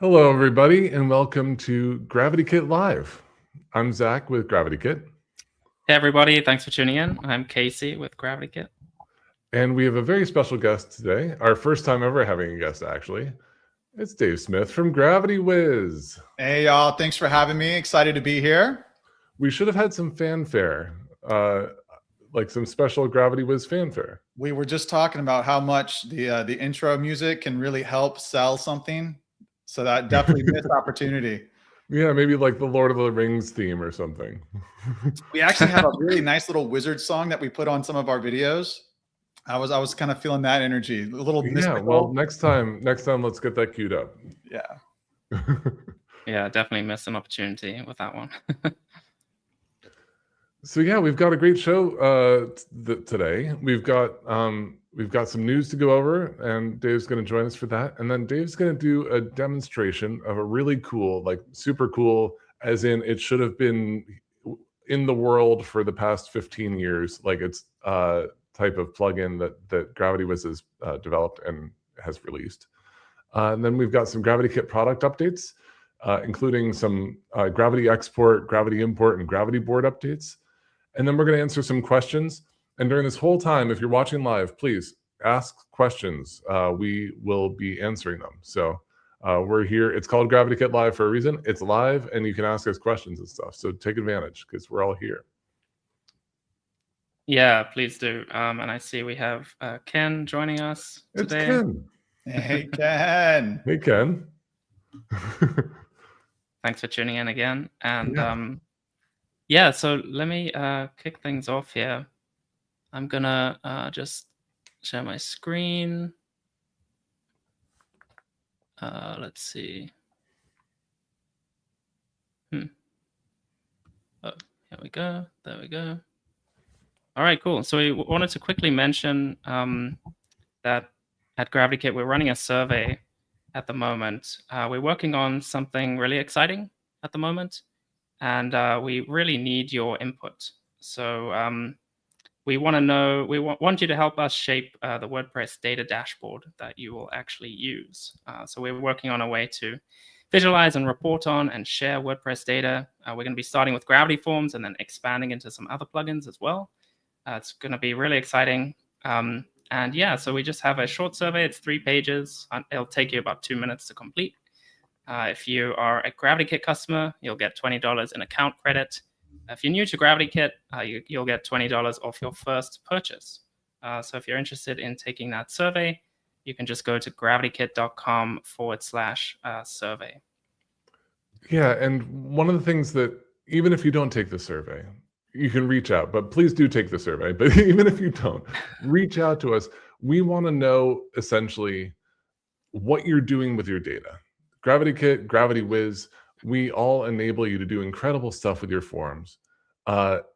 Hello, everybody, and welcome to GravityKit Live. I'm Zach with GravityKit. Hey, everybody. Thanks for tuning in. I'm Casey with GravityKit. And we have a very special guest today, our first time ever having a guest, actually. It's Dave Smith from Gravity Wiz. Hey, y'all. Thanks for having me. Excited to be here. We should have had some fanfare, like some special Gravity Wiz fanfare. We were just talking about how much the intro music can really help sell something. So that definitely missed opportunity. Yeah, maybe like the Lord of the Rings theme or something. We actually have a really nice little wizard song that we put on some of our videos. I was kind of feeling that energy, a little mystical. Well, next time, let's get that queued up. Yeah. Yeah, definitely missed an opportunity with that one. So yeah, we've got a great show today. We've got some news to go over, and Dave's going to join us for that. And then Dave's going to do a demonstration of a really cool, like super cool, as in it should have been in the world for the past 15 years. Like it's type of plugin that Gravity Wiz has developed and has released. And then we've got some GravityKit product updates, including some GravityExport, GravityImport, and GravityBoard updates. And then we're going to answer some questions. And during this whole time, if you're watching live, please ask questions. We will be answering them. So we're here. It's called GravityKit Live for a reason. It's live, and you can ask us questions and stuff. So take advantage because we're all here. Yeah, please do. And I see we have Ken joining us today. It's Ken. Hey, Ken. Hey, Ken. Thanks for tuning in again. And yeah, so let me kick things off here. I'm going to just share my screen. Let's see. Oh, here we go. There we go. All right, cool. So we wanted to quickly mention that at GravityKit, we're running a survey at the moment. We're working on something really exciting at the moment, and we really need your input. So we want to know, we want you to help us shape the WordPress data dashboard that you will actually use. So we're working on a way to visualize and report on and share WordPress data. We're going to be starting with Gravity Forms and then expanding into some other plugins as well. It's going to be really exciting. And yeah, so we just have a short survey. It's 3 pages. It'll take you about 2 minutes to complete. If you are a GravityKit customer, you'll get $20 in account credit. If you're new to GravityKit, you'll get $20 off your first purchase. So if you're interested in taking that survey, you can just go to gravitykit.com/survey. Yeah, and one of the things that, even if you don't take the survey, you can reach out, but please do take the survey. But even if you don't, reach out to us. We want to know essentially what you're doing with your data. GravityKit, Gravity Wiz, we all enable you to do incredible stuff with your forms. But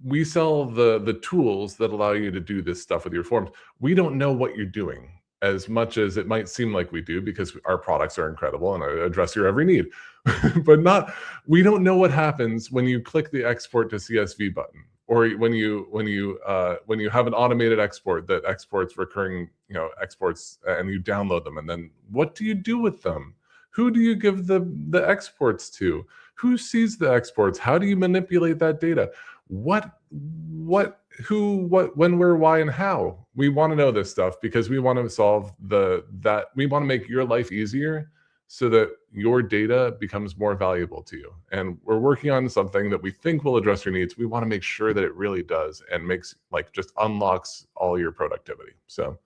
we sell the tools that allow you to do this stuff with your forms. We don't know what you're doing as much as it might seem like we do, because our products are incredible and address your every need. But we don't know what happens when you click the export to CSV button, or when you have an automated export that exports recurring exports, and you download them, and then what do you do with them? Who do you give the exports to? Who sees the exports? How do you manipulate that data? What, who, what, when, where, why, and how? We want to know this stuff because we want to solve we want to make your life easier so that your data becomes more valuable to you. And we're working on something that we think will address your needs. We want to make sure that it really does and makes, just unlocks all your productivity. So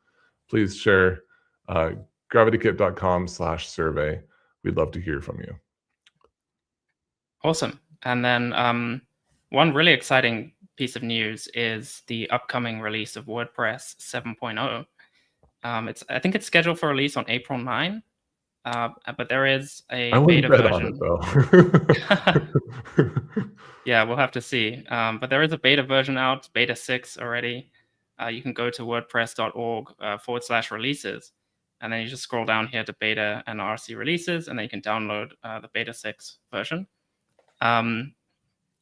please share gravitykit.com/survey. We'd love to hear from you. Awesome. And then one really exciting piece of news is the upcoming release of WordPress 7.0. I think it's scheduled for release on April 9, but there is a beta version. Yeah, we'll have to see. But there is a beta version out, beta 6 already. You can go to wordpress.org/releases. And then you just scroll down here to beta and RC releases, and then you can download the beta 6 version.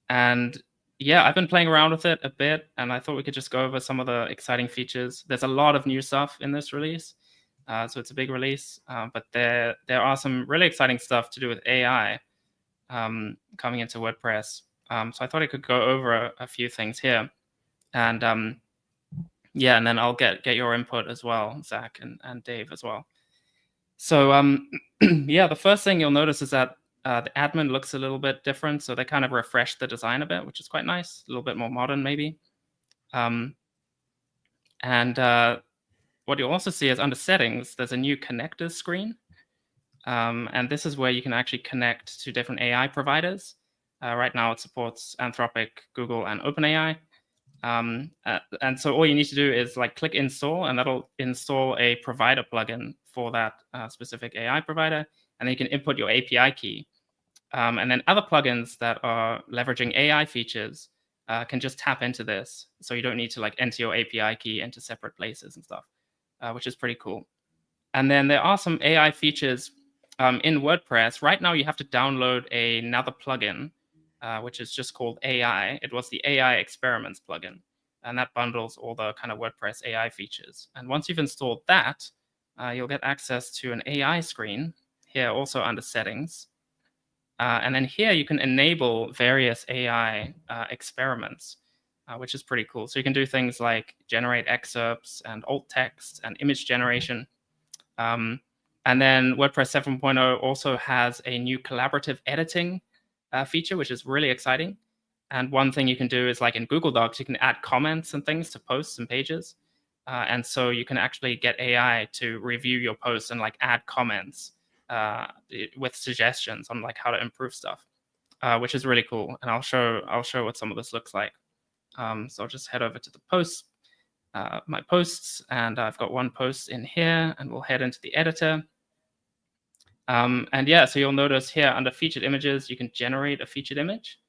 And yeah, I've been playing around with it a bit, and I thought we could just go over some of the exciting features. There's a lot of new stuff in this release. So it's a big release, but there are some really exciting stuff to do with AI coming into WordPress. So I thought I could go over a few things here, and yeah, and then I'll get your input as well, Zach and Dave as well. So yeah, the first thing you'll notice is that the admin looks a little bit different. So they kind of refreshed the design a bit, which is quite nice, a little bit more modern maybe. What you'll also see is under settings, there's a new connectors screen. And this is where you can actually connect to different AI providers. Right now it supports Anthropic, Google, and OpenAI. And so all you need to do is like click install, and that'll install a provider plugin for that specific AI provider. And then you can input your API key. And then other plugins that are leveraging AI features can just tap into this. So you don't need to like enter your API key into separate places and stuff, which is pretty cool. And then there are some AI features in WordPress. Right now, you have to download another plugin, which is just called AI. It was the AI Experiments plugin, and that bundles all the kind of WordPress AI features. And once you've installed that, you'll get access to an AI screen here, also under settings. And then here you can enable various AI experiments, which is pretty cool. So you can do things like generate excerpts and alt text and image generation. And then WordPress 7.0 also has a new collaborative editing feature, which is really exciting. And one thing you can do is like in Google Docs, you can add comments and things to posts and pages. And so you can actually get AI to review your posts and like add comments with suggestions on like how to improve stuff, which is really cool. And I'll show what some of this looks like. So I'll just head over to the posts, my posts, and I've got one post in here, and we'll head into the editor. And yeah, so you'll notice here under featured images, you can generate a featured image.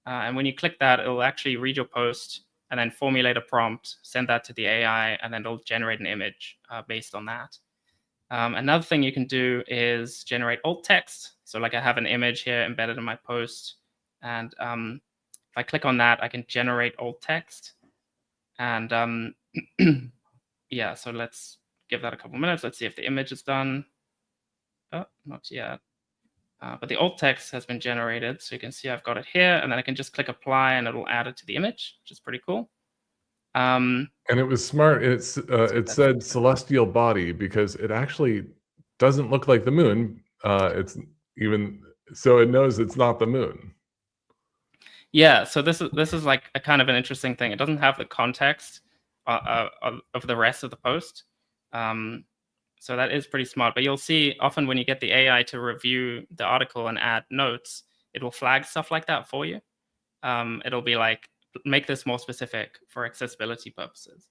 And when you click that, it'll actually read your post and then formulate a prompt, send that to the AI, and then it'll generate an image based on that. Another thing you can do is generate alt text. So like I have an image here embedded in my post, and if I click on that, I can generate alt text. And yeah, so let's give that a couple minutes. Let's see if the image is done. Oh, not yet. But the alt text has been generated. So you can see I've got it here, and then I can just click apply and it'll add it to the image, which is pretty cool. And it was smart. It said celestial body because it actually doesn't look like the moon. It's even so it knows it's not the moon. Yeah, so this is like a kind of an interesting thing. It doesn't have the context of the rest of the post. So that is pretty smart. But you'll see often when you get the AI to review the article and add notes, it will flag stuff like that for you. It'll be like, make this more specific for accessibility purposes,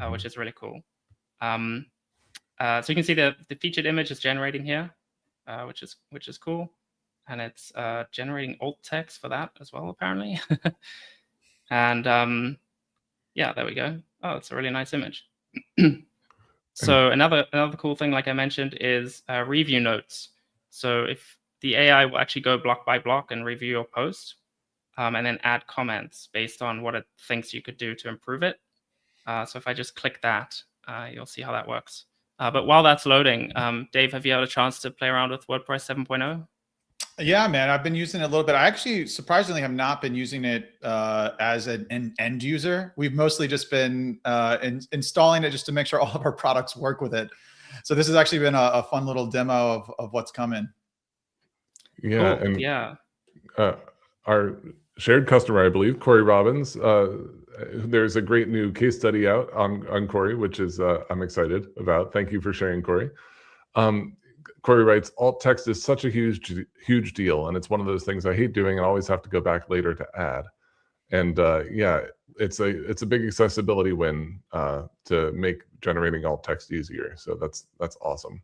which is really cool. So you can see the featured image is generating here, which is cool. And it's generating alt text for that as well, apparently. And yeah, there we go. Oh, it's a really nice image. So another cool thing, like I mentioned, is review notes. So if the AI will actually go block by block and review your post, and then add comments based on what it thinks you could do to improve it. So if I just click that, you'll see how that works. But while that's loading, Dave, have you had a chance to play around with WordPress 7.0? Yeah, man, I've been using it a little bit. I actually surprisingly have not been using it as an end user. We've mostly just been installing it just to make sure all of our products work with it. So this has actually been a fun little demo of what's coming. Yeah, cool. and yeah, our shared customer, I believe, Corey Robbins. There's a great new case study out on Corey, which is I'm excited about. Thank you for sharing, Corey. Corey writes, alt text is such a huge deal, and it's one of those things I hate doing and always have to go back later to add. And yeah, it's a big accessibility win to make generating alt text easier. So that's awesome.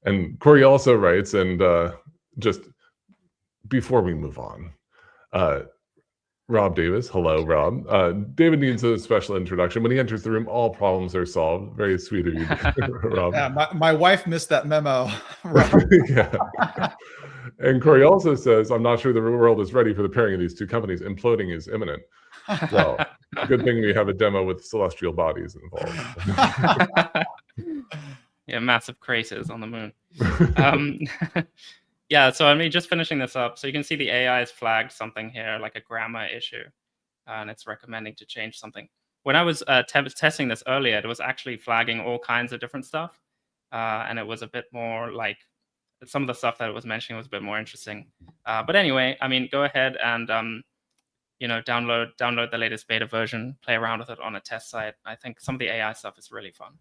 And Corey also writes, and just before we move on, Rob Davis, hello, Rob. David needs a special introduction. When he enters the room, all problems are solved. Very sweet of you, Rob. Yeah, my wife missed that memo. Yeah. And Corey also says, I'm not sure the world is ready for the pairing of these two companies. Imploding is imminent. Well, good thing we have a demo with celestial bodies involved. Yeah, massive craters on the moon. Yeah, so I mean, just finishing this up. So you can see the AI has flagged something here, like a grammar issue, and it's recommending to change something. When I was testing this earlier, it was actually flagging all kinds of different stuff, and it was a bit more like some of the stuff that it was mentioning was a bit more interesting. But anyway, I mean, go ahead and download the latest beta version, play around with it on a test site. I think some of the AI stuff is really fun.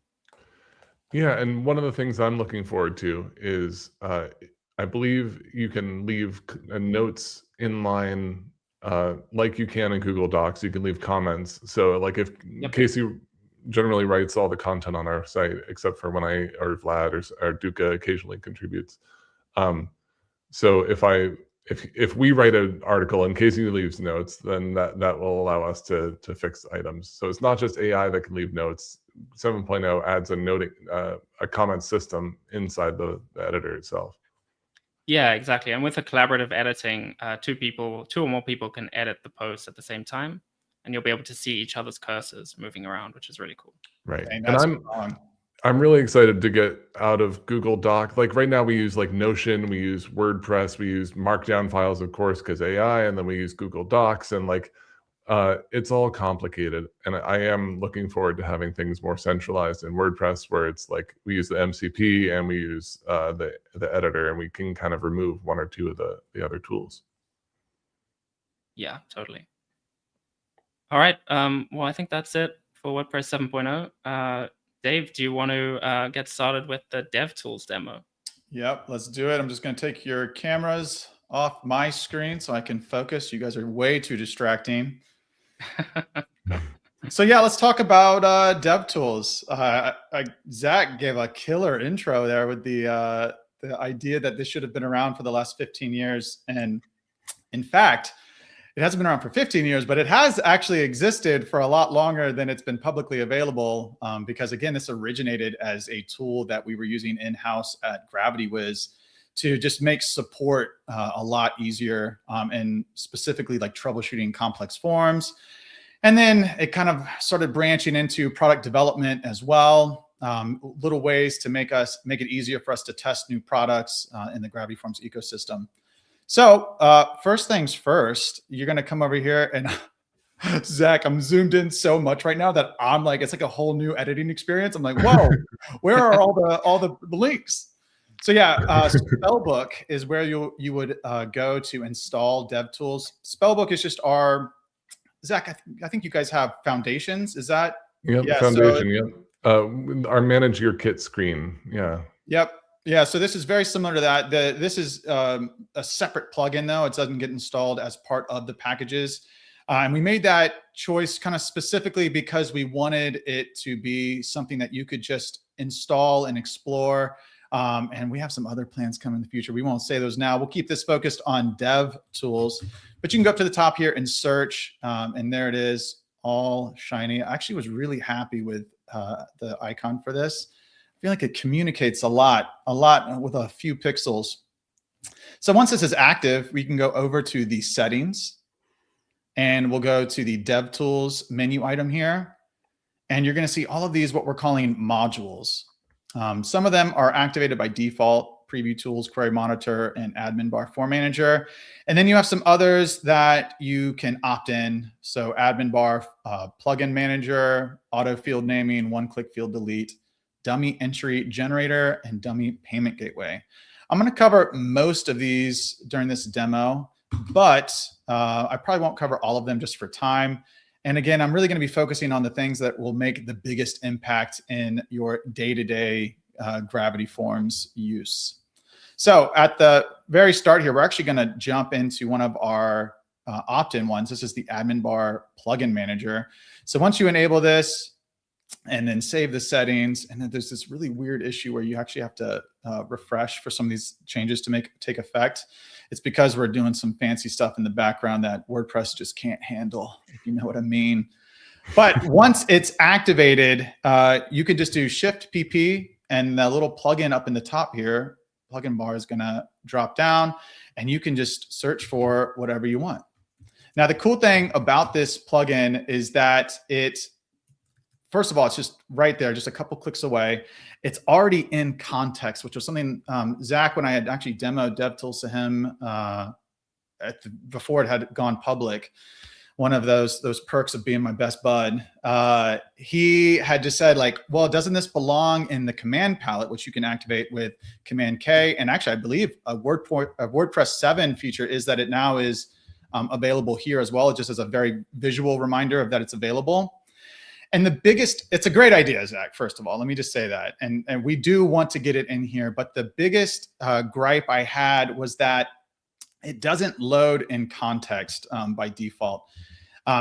Yeah, and one of the things I'm looking forward to is I believe you can leave notes inline like you can in Google Docs. You can leave comments. So like if Casey generally writes all the content on our site, except for when I or Vlad or Duca occasionally contributes. So if we write an article and Casey leaves notes, then that will allow us to fix items. So it's not just AI that can leave notes. 7.0 adds a comment system inside the editor itself. Yeah, exactly. And with the collaborative editing, two or more people can edit the post at the same time, and you'll be able to see each other's cursors moving around, which is really cool. Right. And I'm really excited to get out of Google Doc. Like right now we use like Notion, we use WordPress, we use Markdown files, of course, because AI, and then we use Google Docs, and like it's all complicated. And I am looking forward to having things more centralized in WordPress, where it's like we use the MCP and we use the editor, and we can kind of remove one or two of the other tools. Yeah, totally. All right. Well, I think that's it for WordPress 7.0. Dave, do you want to get started with the DevTools demo? Yep, let's do it. I'm just going to take your cameras off my screen so I can focus. You guys are way too distracting. So yeah, let's talk about DevTools. Zach gave a killer intro there with the idea that this should have been around for the last 15 years. And in fact, it hasn't been around for 15 years, but it has actually existed for a lot longer than it's been publicly available. Because again, this originated as a tool that we were using in-house at Gravity Wiz to just make support a lot easier, and specifically like troubleshooting complex forms. And then it kind of started branching into product development as well. Little ways to make it easier for us to test new products in the Gravity Forms ecosystem. So first things first, you're going to come over here and Zach, I'm zoomed in so much right now that I'm like, it's like a whole new editing experience. I'm like, whoa, where are all the links? So yeah, Spellbook is where you would go to install DevTools. Spellbook is just our, Zach, I think you guys have foundations. Is that? Yep, yeah, foundation, yep. Our manage your kit screen, yeah. Yep. Yeah, so this is very similar to that. This is a separate plugin, though. It doesn't get installed as part of the packages. And we made that choice kind of specifically because we wanted it to be something that you could just install and explore. And we have some other plans coming in the future. We won't say those now. We'll keep this focused on DevTools. But you can go up to the top here and search. And there it is, all shiny. I actually was really happy with the icon for this. I feel like it communicates a lot with a few pixels. So once this is active, we can go over to the settings and we'll go to the DevTools menu item here. And you're going to see all of these, what we're calling modules. Some of them are activated by default: Preview Tools, Query Monitor, and Admin Bar Form Manager. And then you have some others that you can opt in. So Admin Bar, Plugin Manager, Auto Field Naming, One-Click Field Delete, Dummy Entry Generator, and Dummy Payment Gateway. I'm going to cover most of these during this demo, but I probably won't cover all of them just for time. And again, I'm really going to be focusing on the things that will make the biggest impact in your day-to-day Gravity Forms use. So at the very start here, we're actually going to jump into one of our opt-in ones. This is the Admin Bar Plugin Manager. So once you enable this, and then save the settings, and then there's this really weird issue where you actually have to refresh for some of these changes to take effect. It's because we're doing some fancy stuff in the background that WordPress just can't handle, if you know what I mean. But once it's activated, you can just do Shift PP, and the little plugin up in the top here, plugin bar, is going to drop down, and you can just search for whatever you want. Now, the cool thing about this plugin is that it first of all, it's just right there, just a couple clicks away. It's already in context, which was something Zach, when I had actually demoed DevTools to him before it had gone public, one of those perks of being my best bud, he had just said like, well, doesn't this belong in the command palette, which you can activate with Command K? And actually, I believe a WordPress 7 feature is that it now is available here as well, just as a very visual reminder of that it's available. And the biggest, it's a great idea, Zach, first of all, let me just say that. And we do want to get it in here, but the biggest gripe I had was that it doesn't load in context by default.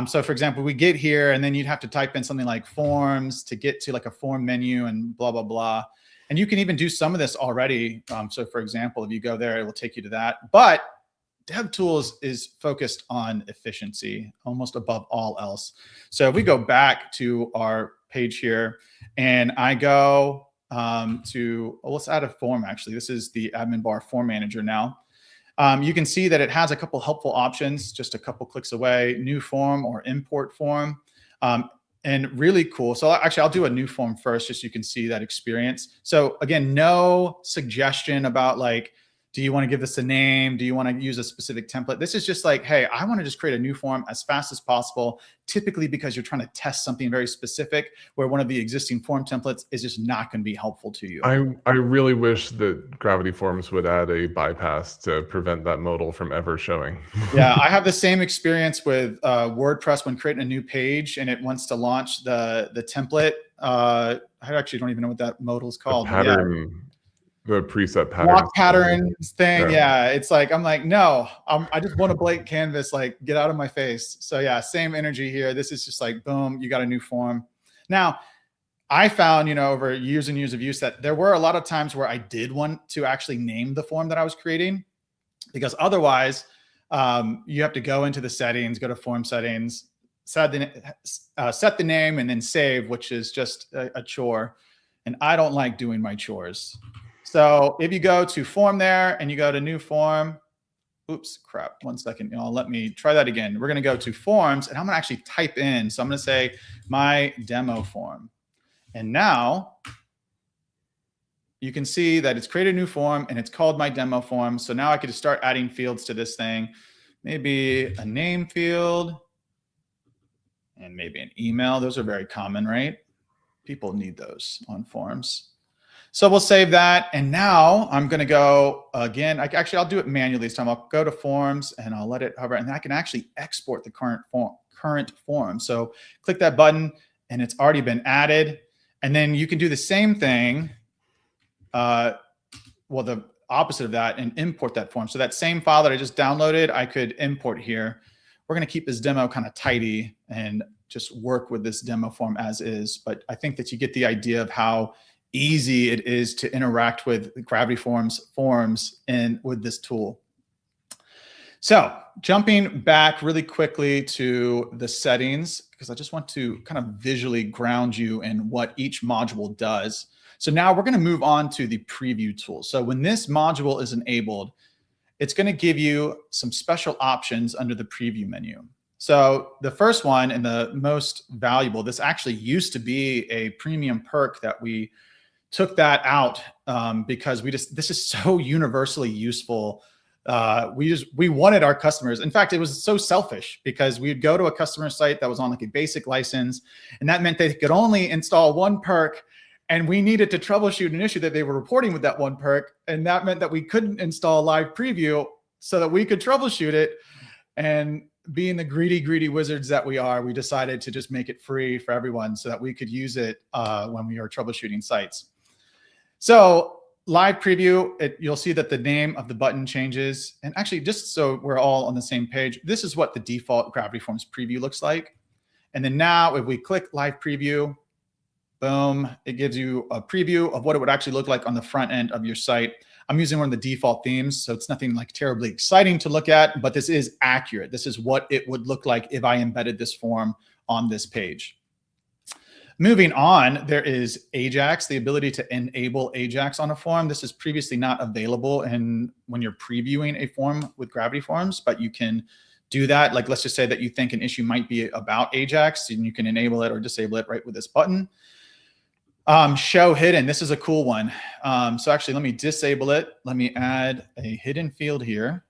So for example, we get here and then you'd have to type in something like forms to get to like a form menu and blah, blah, blah. And you can even do some of this already. So for example, if you go there, it will take you to that. But DevTools is focused on efficiency almost above all else. So if we go back to our page here and I go to, well, let's add a form actually. This is the admin bar form manager now. You can see that it has a couple helpful options, just a couple clicks away, new form or import form, and really cool. So actually I'll do a new form first, just so you can see that experience. So again, no suggestion about like, do you want to give this a name? Do you want to use a specific template? This is just like, hey, I want to just create a new form as fast as possible, typically because you're trying to test something very specific where one of the existing form templates is just not going to be helpful to you. I really wish that Gravity Forms would add a bypass to prevent that modal from ever showing. Yeah, I have the same experience with WordPress when creating a new page and it wants to launch the template. I actually don't even know what that modal is called. Pattern. The preset pattern. Block patterns thing. Yeah. It's like, I'm like, no, I just want a blank canvas, like get out of my face. So yeah, same energy here. This is just like, boom, you got a new form. Now, I found, you know, over years and years of use that there were a lot of times where I did want to actually name the form that I was creating, because otherwise you have to go into the settings, go to form settings, set the name and then save, which is just a chore. And I don't like doing my chores. So if you go to form there and you go to new form, oops, crap, 1 second, y'all, let me try that again. We're going to go to forms and I'm going to actually type in. So I'm going to say my demo form. And now you can see that it's created a new form and it's called my demo form. So now I could just start adding fields to this thing, maybe a name field and maybe an email. Those are very common, right? People need those on forms. So we'll save that. And now I'm going to go again. I'll do it manually this time. I'll go to forms and I'll let it hover and then I can actually export the current form. So click that button and it's already been added. And then you can do the same thing. Well, the opposite of that and import that form. So that same file that I just downloaded, I could import here. We're going to keep this demo kind of tidy and just work with this demo form as is. But I think that you get the idea of how easy it is to interact with Gravity forms and with this tool. So jumping back really quickly to the settings, because I just want to kind of visually ground you in what each module does. So now we're going to move on to the preview tool. So when this module is enabled, it's going to give you some special options under the preview menu. So the first one and the most valuable, this actually used to be a premium perk that we took that out because this is so universally useful. We wanted our customers. In fact, it was so selfish because we'd go to a customer site that was on like a basic license, and that meant they could only install one perk, and we needed to troubleshoot an issue that they were reporting with that one perk, and that meant that we couldn't install live preview so that we could troubleshoot it. And being the greedy wizards that we are, we decided to just make it free for everyone so that we could use it when we are troubleshooting sites. So live preview, you'll see that the name of the button changes. And actually, just so we're all on the same page, this is what the default Gravity Forms preview looks like. And then now if we click live preview, boom, it gives you a preview of what it would actually look like on the front end of your site. I'm using one of the default themes, so it's nothing like terribly exciting to look at, but this is accurate. This is what it would look like if I embedded this form on this page. Moving on, there is Ajax, the ability to enable Ajax on a form. This is previously not available when you're previewing a form with Gravity Forms, but you can do that. Like, let's just say that you think an issue might be about Ajax, and you can enable it or disable it right with this button. Show hidden. This is a cool one. So actually, let me disable it. Let me add a hidden field here.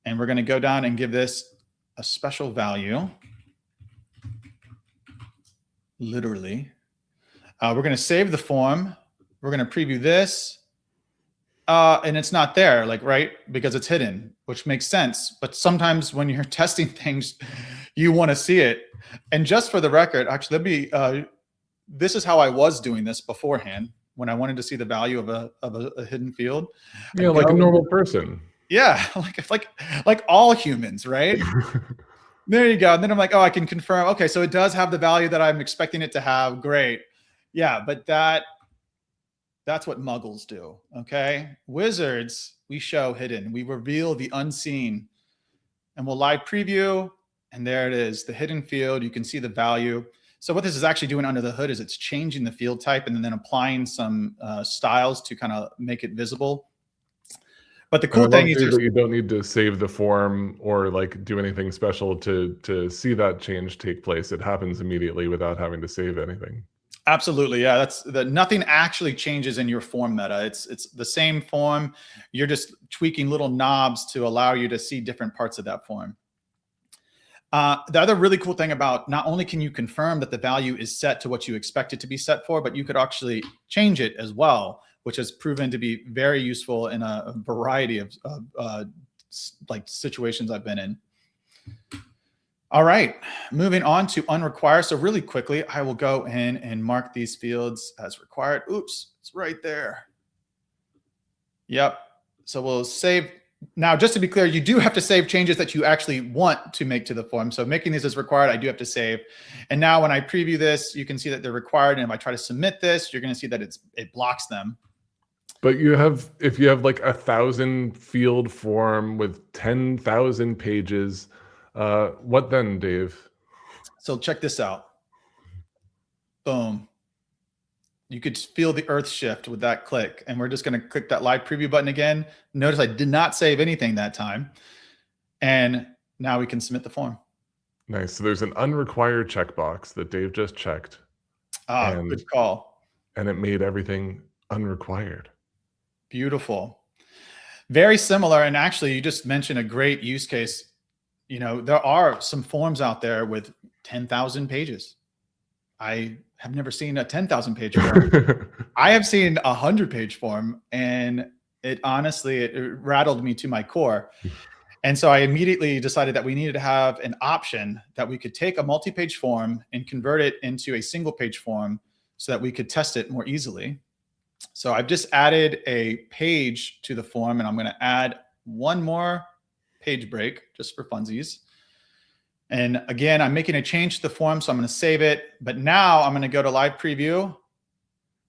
And we're going to go down and give this a special value. Literally. We're going to save the form. We're going to preview this. And it's not there, like, right? Because it's hidden, which makes sense. But sometimes when you're testing things, you want to see it. And just for the record, actually, let me, this is how I was doing this beforehand when I wanted to see the value of a hidden field. Yeah, like a normal person. Yeah, like all humans, right? There you go. And then I'm like, oh, I can confirm. Okay, so it does have the value that I'm expecting it to have. Great. Yeah, but that's what muggles do, okay? Wizards, we show hidden. We reveal the unseen. And we'll live preview, and there it is, the hidden field. You can see the value. So what this is actually doing under the hood is it's changing the field type and then applying some styles to kind of make it visible. But the cool thing is that you don't need to save the form or like do anything special to see that change take place. It happens immediately without having to save anything. Absolutely, yeah. Nothing actually changes in your form meta. It's the same form. You're just tweaking little knobs to allow you to see different parts of that form. The other really cool thing about, not only can you confirm that the value is set to what you expect it to be set for, but you could actually change it as well, which has proven to be very useful in a variety of like situations I've been in. All right, moving on to unrequired. So really quickly, I will go in and mark these fields as required. Oops, it's right there. Yep, so we'll save. Now, just to be clear, you do have to save changes that you actually want to make to the form. So making these as required, I do have to save. And now when I preview this, you can see that they're required. And if I try to submit this, you're going to see that it blocks them. But if you have like 1,000 field form with 10,000 pages, what then, Dave? So check this out. Boom. You could feel the earth shift with that click. And we're just going to click that live preview button again. Notice I did not save anything that time. And now we can submit the form. Nice. So there's an unrequired checkbox that Dave just checked. Good call. And it made everything unrequired. Beautiful. Very similar. And actually, you just mentioned a great use case. You know, there are some forms out there with 10,000 pages. I have never seen a 10,000 page form. I have seen a 100-page form, and it rattled me to my core. And so I immediately decided that we needed to have an option that we could take a multi-page form and convert it into a single-page form so that we could test it more easily. So I've just added a page to the form, and I'm going to add one more page break just for funsies. And again, I'm making a change to the form, so I'm going to save it. But now I'm going to go to live preview.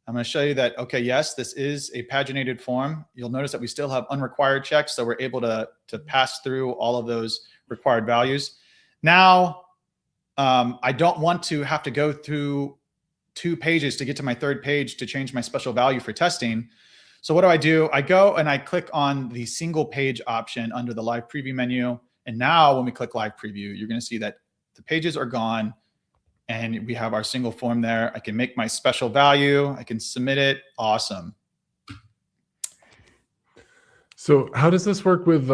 I'm going to show you that, okay, yes, this is a paginated form. You'll notice that we still have unrequired checks, so we're able to pass through all of those required values. Now, I don't want to have to go through 2 pages to get to my 3rd page to change my special value for testing. So what do? I go and I click on the single page option under the live preview menu. And now when we click live preview, you're going to see that the pages are gone and we have our single form there. I can make my special value. I can submit it. Awesome. So how does this work with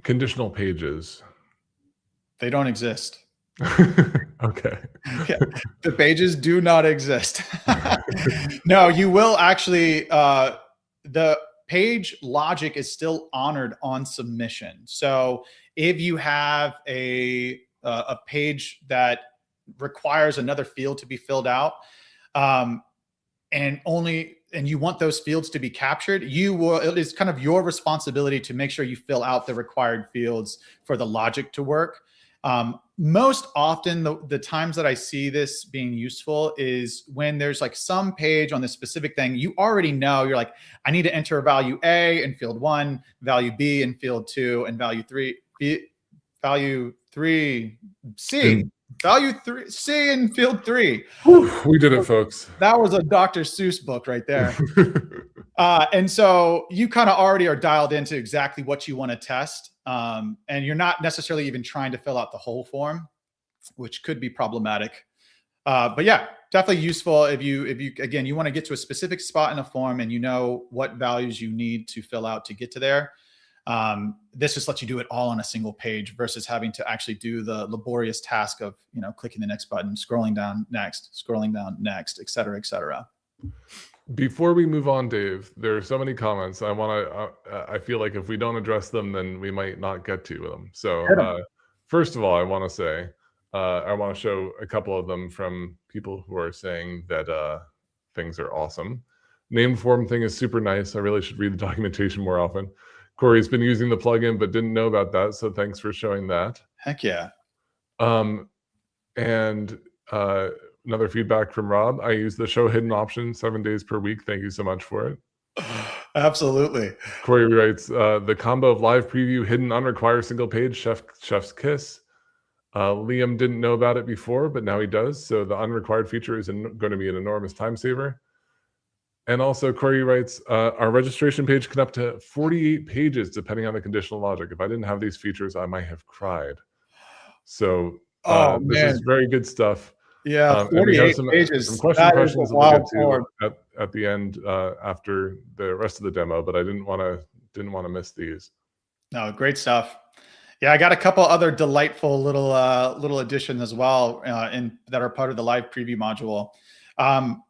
conditional pages? They don't exist. Okay. Yeah, the pages do not exist. No, you will actually, the page logic is still honored on submission. So if you have a page that requires another field to be filled out, and you want those fields to be captured, it is kind of your responsibility to make sure you fill out the required fields for the logic to work. Most often, the times that I see this being useful is when there's like some page on this specific thing, you already know, you're like, I need to enter value A in field 1, value B in field 2, and value 3, C. Value 3, C in field 3. Whew, we did it, folks. That was a Dr. Seuss book right there. And so you kind of already are dialed into exactly what you want to test. and you're not necessarily even trying to fill out the whole form, which could be problematic. But yeah, definitely useful if you again, you want to get to a specific spot in a form and you know what values you need to fill out to get to there. This just lets you do it all on a single page versus having to actually do the laborious task of, clicking the next button, scrolling down next, et cetera, et cetera. Before we move on, Dave, there are so many comments. I feel like if we don't address them, then we might not get to them. So first of all, I want to say, I want to show a couple of them from people who are saying that things are awesome. Named form thing is super nice. I really should read the documentation more often. Corey's been using the plugin, but didn't know about that. So thanks for showing that. Heck yeah. And another feedback from Rob. I use the show hidden option 7 days per week. Thank you so much for it. Absolutely. Corey writes, the combo of live preview, hidden unrequired single page, chef's kiss. Liam didn't know about it before, but now he does. So the unrequired feature is going to be an enormous time saver. And also Corey writes, our registration page can up to 48 pages, depending on the conditional logic. If I didn't have these features, I might have cried. So this is very good stuff. Yeah, 48 pages. Some questions we'll get to at the end after the rest of the demo, but I didn't want to miss these. No, great stuff. Yeah, I got a couple other delightful little additions as well that are part of the live preview module.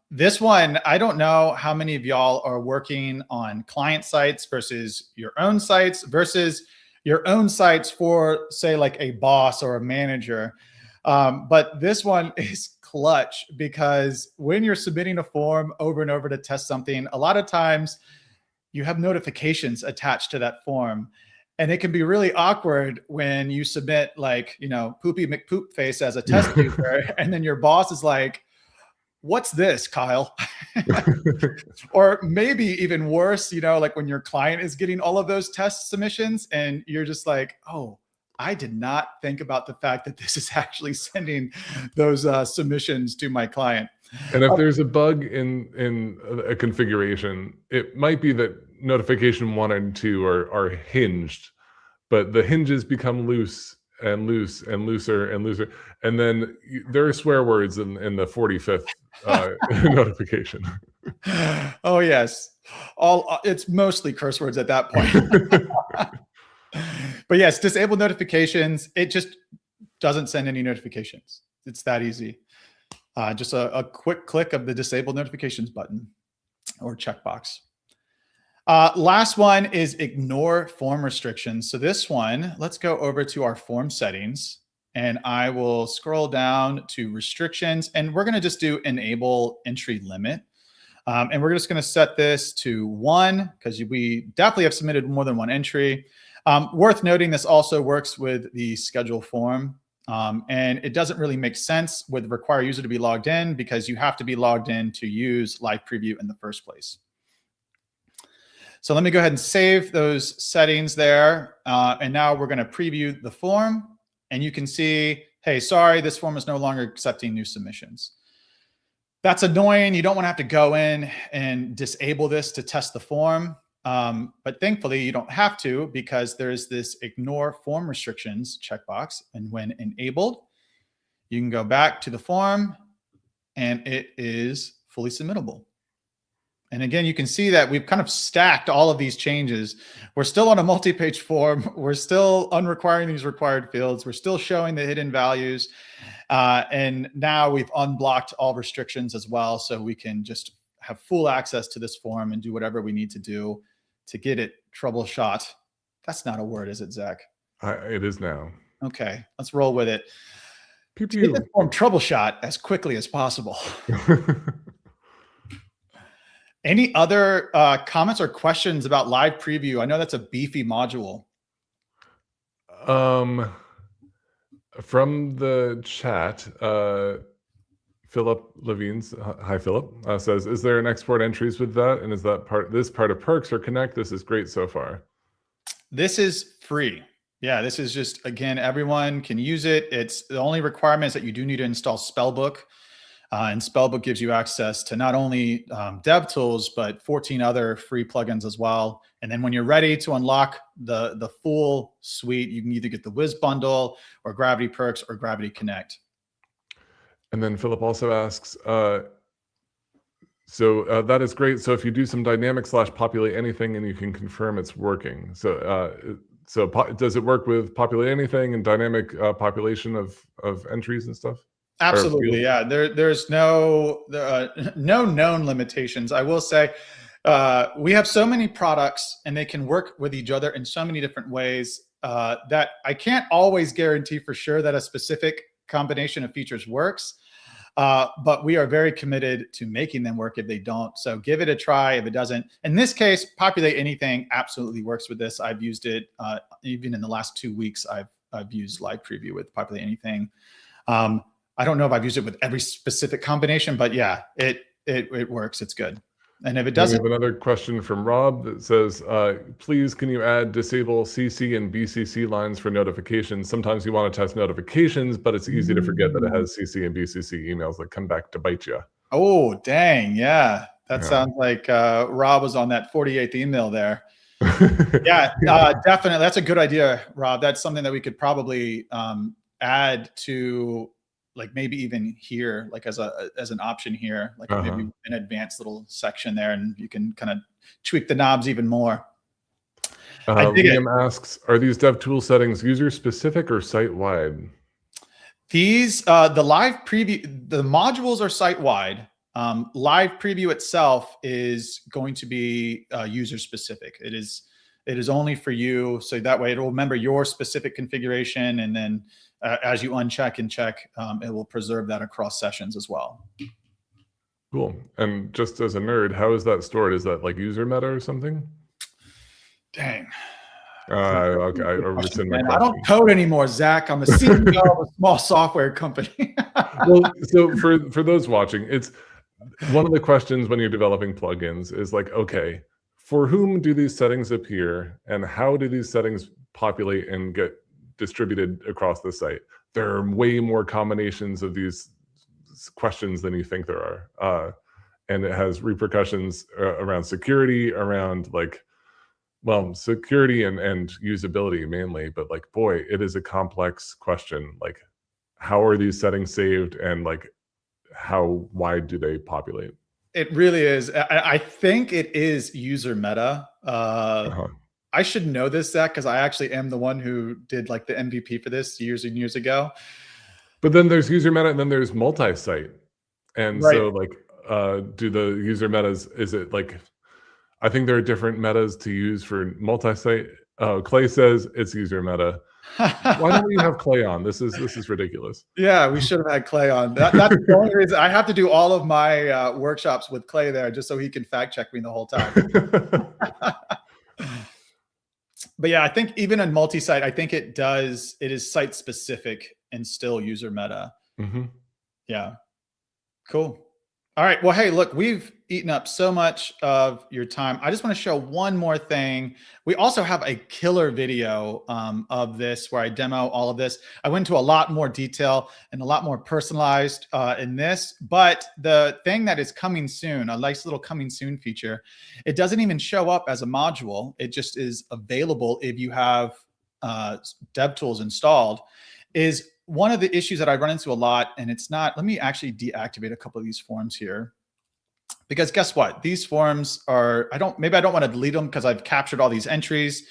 This one, I don't know how many of y'all are working on client sites versus your own sites for, say, like a boss or a manager. But this one is clutch because when you're submitting a form over and over to test something, a lot of times you have notifications attached to that form. And it can be really awkward when you submit like, Poopy McPoop face as a test user, and then your boss is like, what's this, Kyle? Or maybe even worse, like when your client is getting all of those test submissions and you're just like, oh, I did not think about the fact that this is actually sending those submissions to my client. And if there's a bug in a configuration, it might be that notification 1 and 2 are hinged, but the hinges become loose and loose and looser and looser. And then there are swear words in the 45th notification. Oh, yes. It's mostly curse words at that point. But yes, disable notifications. It just doesn't send any notifications. It's that easy. Just a quick click of the disable notifications button or checkbox. Last one is ignore form restrictions. So this one, let's go over to our form settings and I will scroll down to restrictions and we're going to just do enable entry limit. And we're just going to set this to 1 because we definitely have submitted more than 1 entry. Worth noting, this also works with the schedule form. And it doesn't really make sense with require user to be logged in because you have to be logged in to use live preview in the first place. So let me go ahead and save those settings there. And now we're going to preview the form and you can see, hey, sorry, this form is no longer accepting new submissions. That's annoying. You don't want to have to go in and disable this to test the form. But thankfully you don't have to because there's this ignore form restrictions checkbox. And when enabled, you can go back to the form and it is fully submittable. And again, you can see that we've kind of stacked all of these changes. We're still on a multi-page form. We're still unrequiring these required fields. We're still showing the hidden values. And now we've unblocked all restrictions as well. So we can just have full access to this form and do whatever we need to do to get it troubleshot. That's not a word, is it, Zach? It is now. Okay, let's roll with it. Pew, pew. Get this form troubleshot as quickly as possible. Any other comments or questions about live preview? I know that's a beefy module. From the chat, Philip Levine's, hi Philip, says, is there an export entries with that? And is that part of perks or connect? This is great so far. This is free. Yeah, this is just, again, everyone can use it. It's the only requirement is that you do need to install Spellbook. And Spellbook gives you access to not only DevTools, but 14 other free plugins as well. And then when you're ready to unlock the full suite, you can either get the Wiz bundle or Gravity Perks or Gravity Connect. And then Philip also asks, so that is great. So if you do some dynamic / populate anything and you can confirm it's working. So does it work with populate anything and dynamic population of entries and stuff? Absolutely, yeah. There's no known limitations. I will say we have so many products and they can work with each other in so many different ways that I can't always guarantee for sure that a specific combination of features works. But we are very committed to making them work if they don't. So give it a try if it doesn't. In this case, populate anything absolutely works with this. I've used it even in the last 2 weeks. I've used live preview with populate anything. I don't know if I've used it with every specific combination, but yeah, it works. It's good. And if it doesn't, we have another question from Rob that says, please, can you disable CC and BCC lines for notifications? Sometimes you want to test notifications, but it's easy to forget that it has CC and BCC emails that come back to bite you. Oh, dang. Yeah. That sounds like Rob was on that 48th email there. Yeah, definitely. That's a good idea, Rob. That's something that we could probably add to, like maybe even here, like as an option here, like maybe an advanced little section there, and you can kind of tweak the knobs even more. Liam asks, are these DevTools settings user specific or site wide? These the live preview, the modules are site wide. Live preview itself is going to be user specific. It is only for you, so that way it will remember your specific configuration, and then as you uncheck and check, it will preserve that across sessions as well. Cool. And just as a nerd, how is that stored? Is that like user meta or something? Dang. Okay, I rescind my question. I don't code anymore, Zach. I'm a CEO of a small software company. Well, so for those watching, it's one of the questions when you're developing plugins is like, okay, for whom do these settings appear, and how do these settings populate and get distributed across the site? There are way more combinations of these questions than you think there are, and it has repercussions around security, around like, well, security and usability mainly, but like, boy, it is a complex question. Like, how are these settings saved, and like, how wide do they populate? It really is. I think it is user meta. I should know this, Zach, because I actually am the one who did like the MVP for this years and years ago. But then there's user meta, and then there's multi-site. And so like, do the user metas, is it like, I think there are different metas to use for multi-site. Clay says it's user meta. Why don't we have Clay on? This is ridiculous. Yeah, we should have had Clay on. That's the only reason. I have to do all of my workshops with Clay there just so he can fact check me the whole time. But yeah, I think even in multi-site, I think it is site specific and still user meta. Yeah, cool. All right. Well, hey, look, we've eaten up so much of your time. I just want to show one more thing. We also have a killer video of this where I demo all of this. I went into a lot more detail and a lot more personalized in this, but the thing that is coming soon, a nice little coming soon feature, it doesn't even show up as a module. It just is available if you have DevTools installed, is one of the issues that I run into a lot, and it's not, let me actually deactivate a couple of these forms here, because guess what? These forms are, maybe I don't want to delete them because I've captured all these entries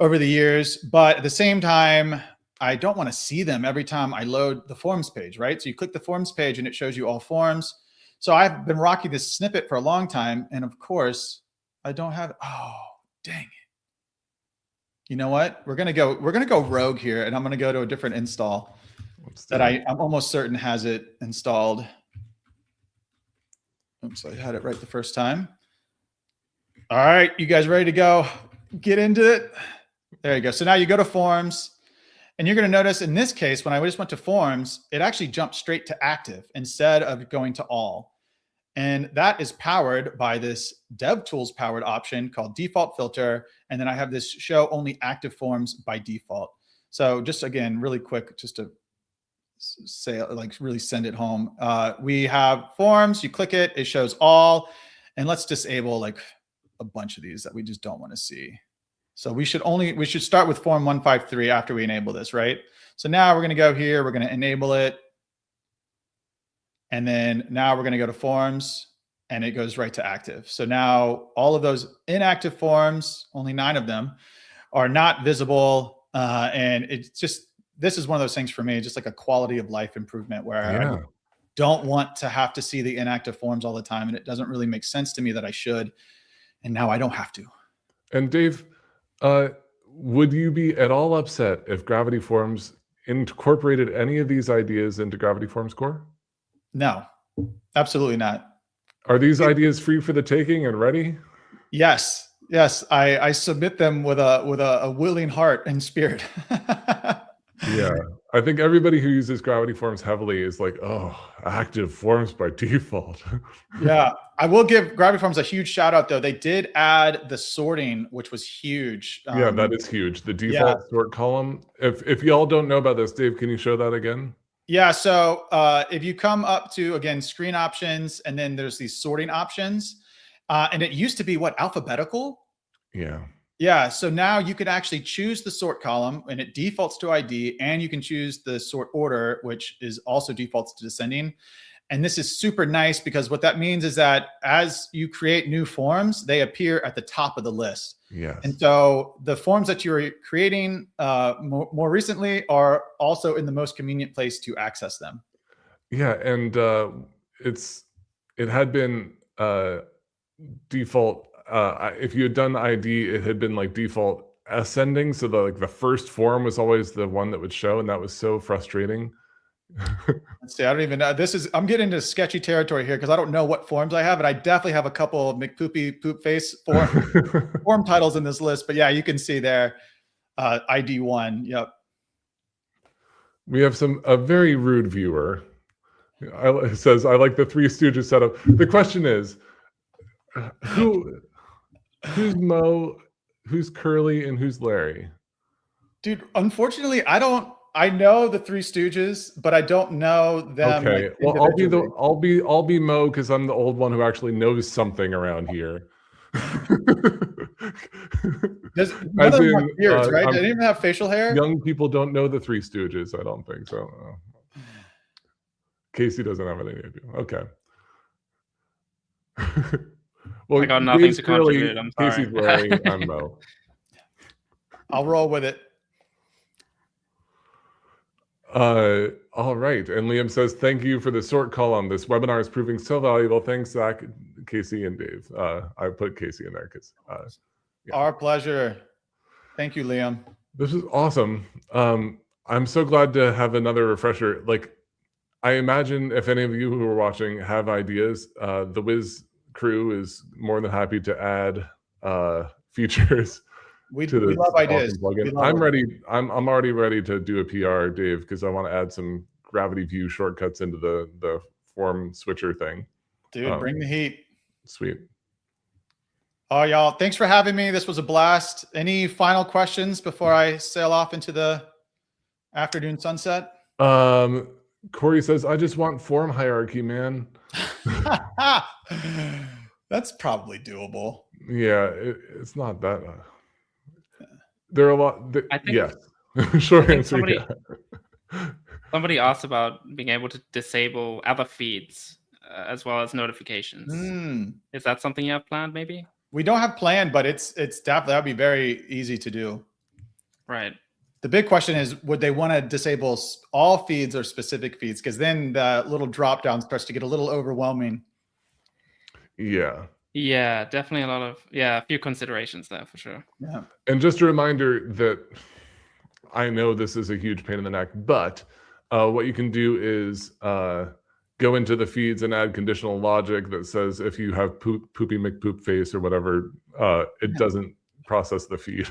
over the years, but at the same time, I don't want to see them every time I load the forms page, right? So you click the forms page and it shows you all forms. So I've been rocking this snippet for a long time. And of course I don't have, oh, dang it. You know what? We're going to go rogue here, and I'm going to go to a different install that I'm almost certain has it installed. Oops, I had it right the first time. All right, you guys ready to go? Get into it. There you go. So now you go to forms, and you're going to notice in this case, when I just went to forms, it actually jumped straight to active instead of going to all. And that is powered by this DevTools powered option called default filter. And then I have this show only active forms by default. So just again, really quick, just to say, like really send it home. We have forms, you click it, it shows all, and let's disable like a bunch of these that we just don't want to see. So we should start with form 153 after we enable this, right? So now we're going to go here, we're going to enable it. And then now we're going to go to forms and it goes right to active. So now all of those inactive forms, only 9 of them, are not visible. And it's just, this is one of those things for me, just like a quality of life improvement where I don't want to have to see the inactive forms all the time. And it doesn't really make sense to me that I should. And now I don't have to. And Dave, would you be at all upset if Gravity Forms incorporated any of these ideas into Gravity Forms Core? No, absolutely not. Are these ideas free for the taking and ready? Yes. Yes. I submit them with a willing heart and spirit. Yeah. I think everybody who uses Gravity Forms heavily is like, oh, active forms by default. Yeah. I will give Gravity Forms a huge shout out though. They did add the sorting, which was huge. Yeah, that is huge. The default sort column. If y'all don't know about this, Dave, can you show that again? Yeah. So if you come up to, again, screen options, and then there's these sorting options, and it used to be what, alphabetical? Yeah. Yeah. So now you could actually choose the sort column and it defaults to ID, and you can choose the sort order, which is also defaults to descending. And this is super nice because what that means is that as you create new forms, they appear at the top of the list. Yes. And so the forms that you're creating more recently are also in the most convenient place to access them. Yeah. And it had been default. If you had done ID, it had been like default ascending. So the first form was always the one that would show. And that was so frustrating. Let's see. I don't even know. I'm getting into sketchy territory here because I don't know what forms I have, and I definitely have a couple of McPoopy poop face form titles in this list. But yeah, you can see there, ID 1. Yep. We have a very rude viewer. It says, "I like the Three Stooges setup." The question is, who's Mo, who's Curly, and who's Larry? Dude, unfortunately, I know the Three Stooges, but I don't know them. Okay, like, well, I'll be Mo because I'm the old one who actually knows something around here. None of them have beards, right? They didn't even have facial hair. Young people don't know the Three Stooges. I don't think so. Casey doesn't have any idea. Okay. Well, I got nothing to contribute. I'm sorry. Casey's Larry. I'm Mo. I'll roll with it. All right. And Liam says, thank you for the sort column. This webinar is proving so valuable. Thanks, Zach, Casey, and Dave. I put Casey in there because Our pleasure. Thank you, Liam. This is awesome. I'm so glad to have another refresher. Like, I imagine if any of you who are watching have ideas, the Wiz crew is more than happy to add features. We love ideas. I'm ready. I'm already ready to do a PR, Dave, because I want to add some GravityView shortcuts into the form switcher thing. Dude, bring the heat. Sweet. Oh, y'all, thanks for having me. This was a blast. Any final questions before I sail off into the afternoon sunset? Corey says, I just want form hierarchy, man. That's probably doable. Yeah, it's not that. There are a lot. I think, yes. Short answer. Somebody asked about being able to disable other feeds as well as notifications. Is that something you have planned, maybe? We don't have planned, but it's definitely, that would be very easy to do. Right. The big question is, would they want to disable all feeds or specific feeds? Because then the little drop down starts to get a little overwhelming. Yeah. Yeah, definitely a few considerations there for sure. Yeah. And just a reminder that I know this is a huge pain in the neck, but what you can do is go into the feeds and add conditional logic that says if you have poopy McPoop face or whatever, it doesn't process the feed.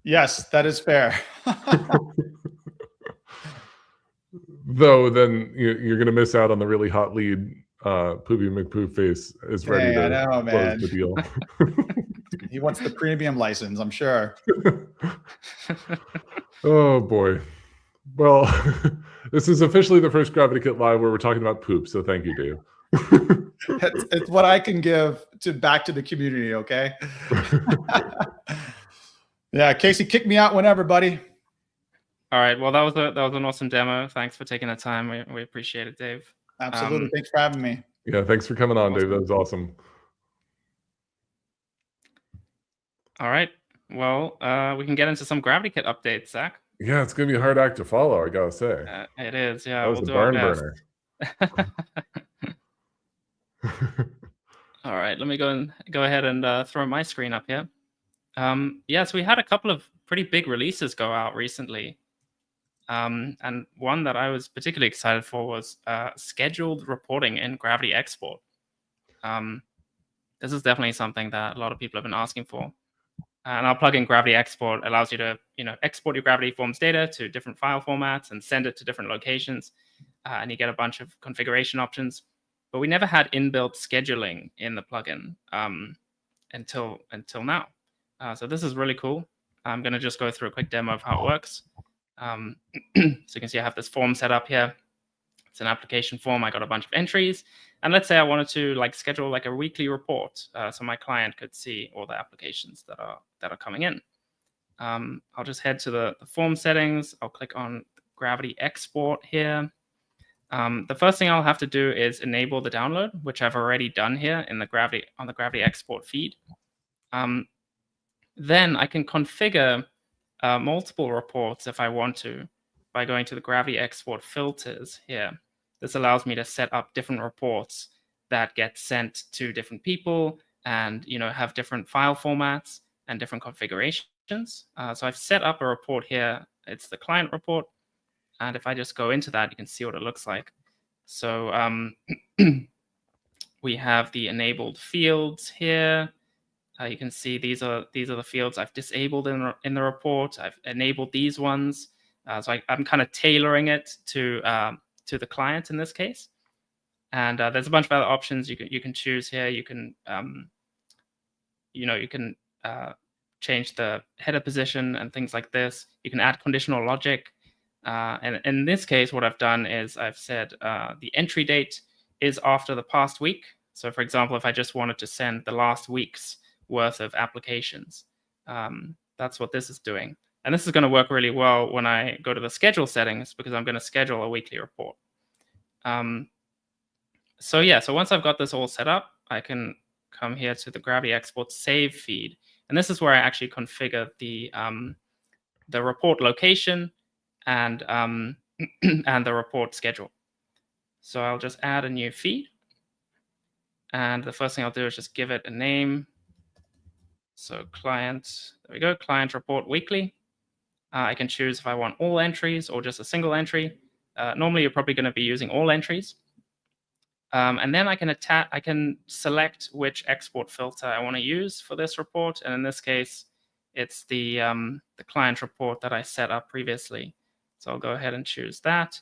Yes, that is fair. Though then you're going to miss out on the really hot lead. Poopy McPoop face is ready to close the deal. He wants the premium license, I'm sure. Oh boy. Well, This is officially the first GravityKit Live where we're talking about poop. So thank you, Dave. It's what I can give back to the community. Okay. Yeah, Casey, kick me out whenever, buddy. All right. Well, that was an awesome demo. Thanks for taking the time. We appreciate it, Dave. Absolutely. Thanks for having me. Yeah, thanks for coming on, Dave. That was awesome. All right. Well, we can get into some GravityKit updates, Zach. Yeah, it's gonna be a hard act to follow, I gotta say. It is. Yeah, that was we'll a do our barn best. burner. All right. Let me go ahead and throw my screen up here. Yeah, so we had a couple of pretty big releases go out recently. And one that I was particularly excited for was scheduled reporting in GravityExport. This is definitely something that a lot of people have been asking for. And our plugin GravityExport allows you to, export your Gravity Forms data to different file formats and send it to different locations, and you get a bunch of configuration options. But we never had inbuilt scheduling in the plugin until now. So this is really cool. I'm going to just go through a quick demo of how it works. So you can see I have this form set up here. It's an application form. I got a bunch of entries. And let's say I wanted to schedule a weekly report so my client could see all the applications that are coming in. I'll just head to the form settings. I'll click on GravityExport here. The first thing I'll have to do is enable the download, which I've already done here on the GravityExport feed. Then I can configure multiple reports if I want to by going to the GravityExport filters here. This allows me to set up different reports that get sent to different people and have different file formats and different configurations. So I've set up a report here. It's the client report. And if I just go into that, you can see what it looks like. So we have the enabled fields here. You can see these are the fields I've disabled in the report. I've enabled these ones. So I'm kind of tailoring it to the client in this case. And there's a bunch of other options you can choose here. You can change the header position and things like this. You can add conditional logic. And in this case, what I've done is I've said the entry date is after the past week. So for example, if I just wanted to send the last week's worth of applications, that's what this is doing. And this is going to work really well when I go to the schedule settings because I'm going to schedule a weekly report. So once I've got this all set up, I can come here to the GravityExport save feed. And this is where I actually configure the report location and the report schedule. So I'll just add a new feed. And the first thing I'll do is just give it a name. So client, there we go, client report weekly. I can choose if I want all entries or just a single entry. Normally, you're probably going to be using all entries. And then I can select which export filter I want to use for this report. And in this case, it's the client report that I set up previously. So I'll go ahead and choose that.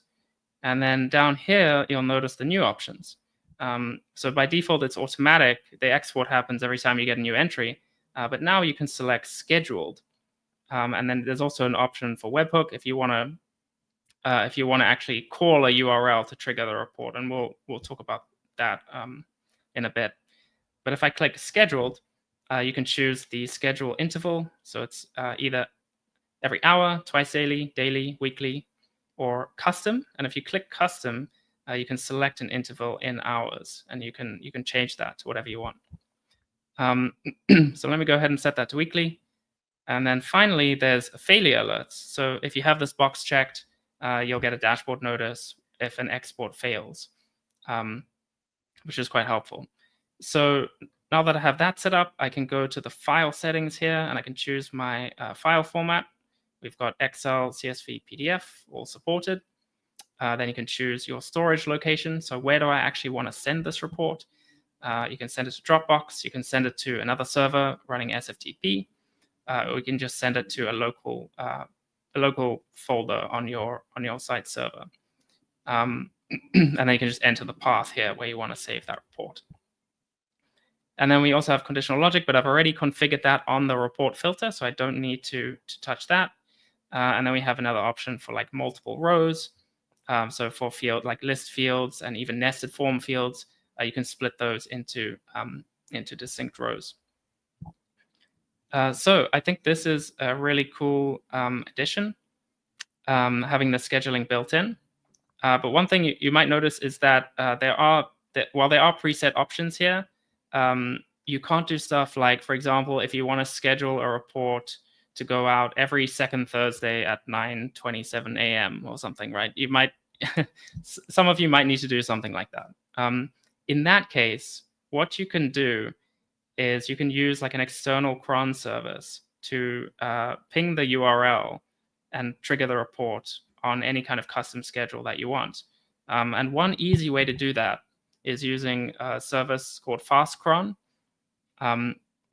And then down here, you'll notice the new options. So by default, it's automatic. The export happens every time you get a new entry. But now you can select scheduled. And then there's also an option for webhook if you want to actually call a URL to trigger the report, and we'll talk about that in a bit. But if I click scheduled, you can choose the schedule interval. So it's either every hour, twice daily, weekly, or custom. And if you click custom, you can select an interval in hours, and you can change that to whatever you want. So let me go ahead and set that to weekly. And then finally, there's failure alerts. So if you have this box checked, you'll get a dashboard notice if an export fails, which is quite helpful. So now that I have that set up, I can go to the file settings here, and I can choose my file format. We've got Excel, CSV, PDF, all supported. Then you can choose your storage location. So where do I actually want to send this report? You can send it to Dropbox. You can send it to another server running SFTP. Or you can just send it to a local folder on your site server. And then you can just enter the path here where you want to save that report. And then we also have conditional logic, but I've already configured that on the report filter, so I don't need to touch that. And then we have another option for multiple rows. So for like list fields and even nested form fields, you can split those into distinct rows. So I think this is a really cool addition, having the scheduling built in. But one thing you might notice is that while there are preset options here, you can't do stuff like, for example, if you want to schedule a report to go out every second Thursday at 9:27 a.m. or something, right? You might, some of you might need to do something like that. In that case, what you can do is you can use like an external cron service to ping the URL and trigger the report on any kind of custom schedule that you want. And one easy way to do that is using a service called FastCron.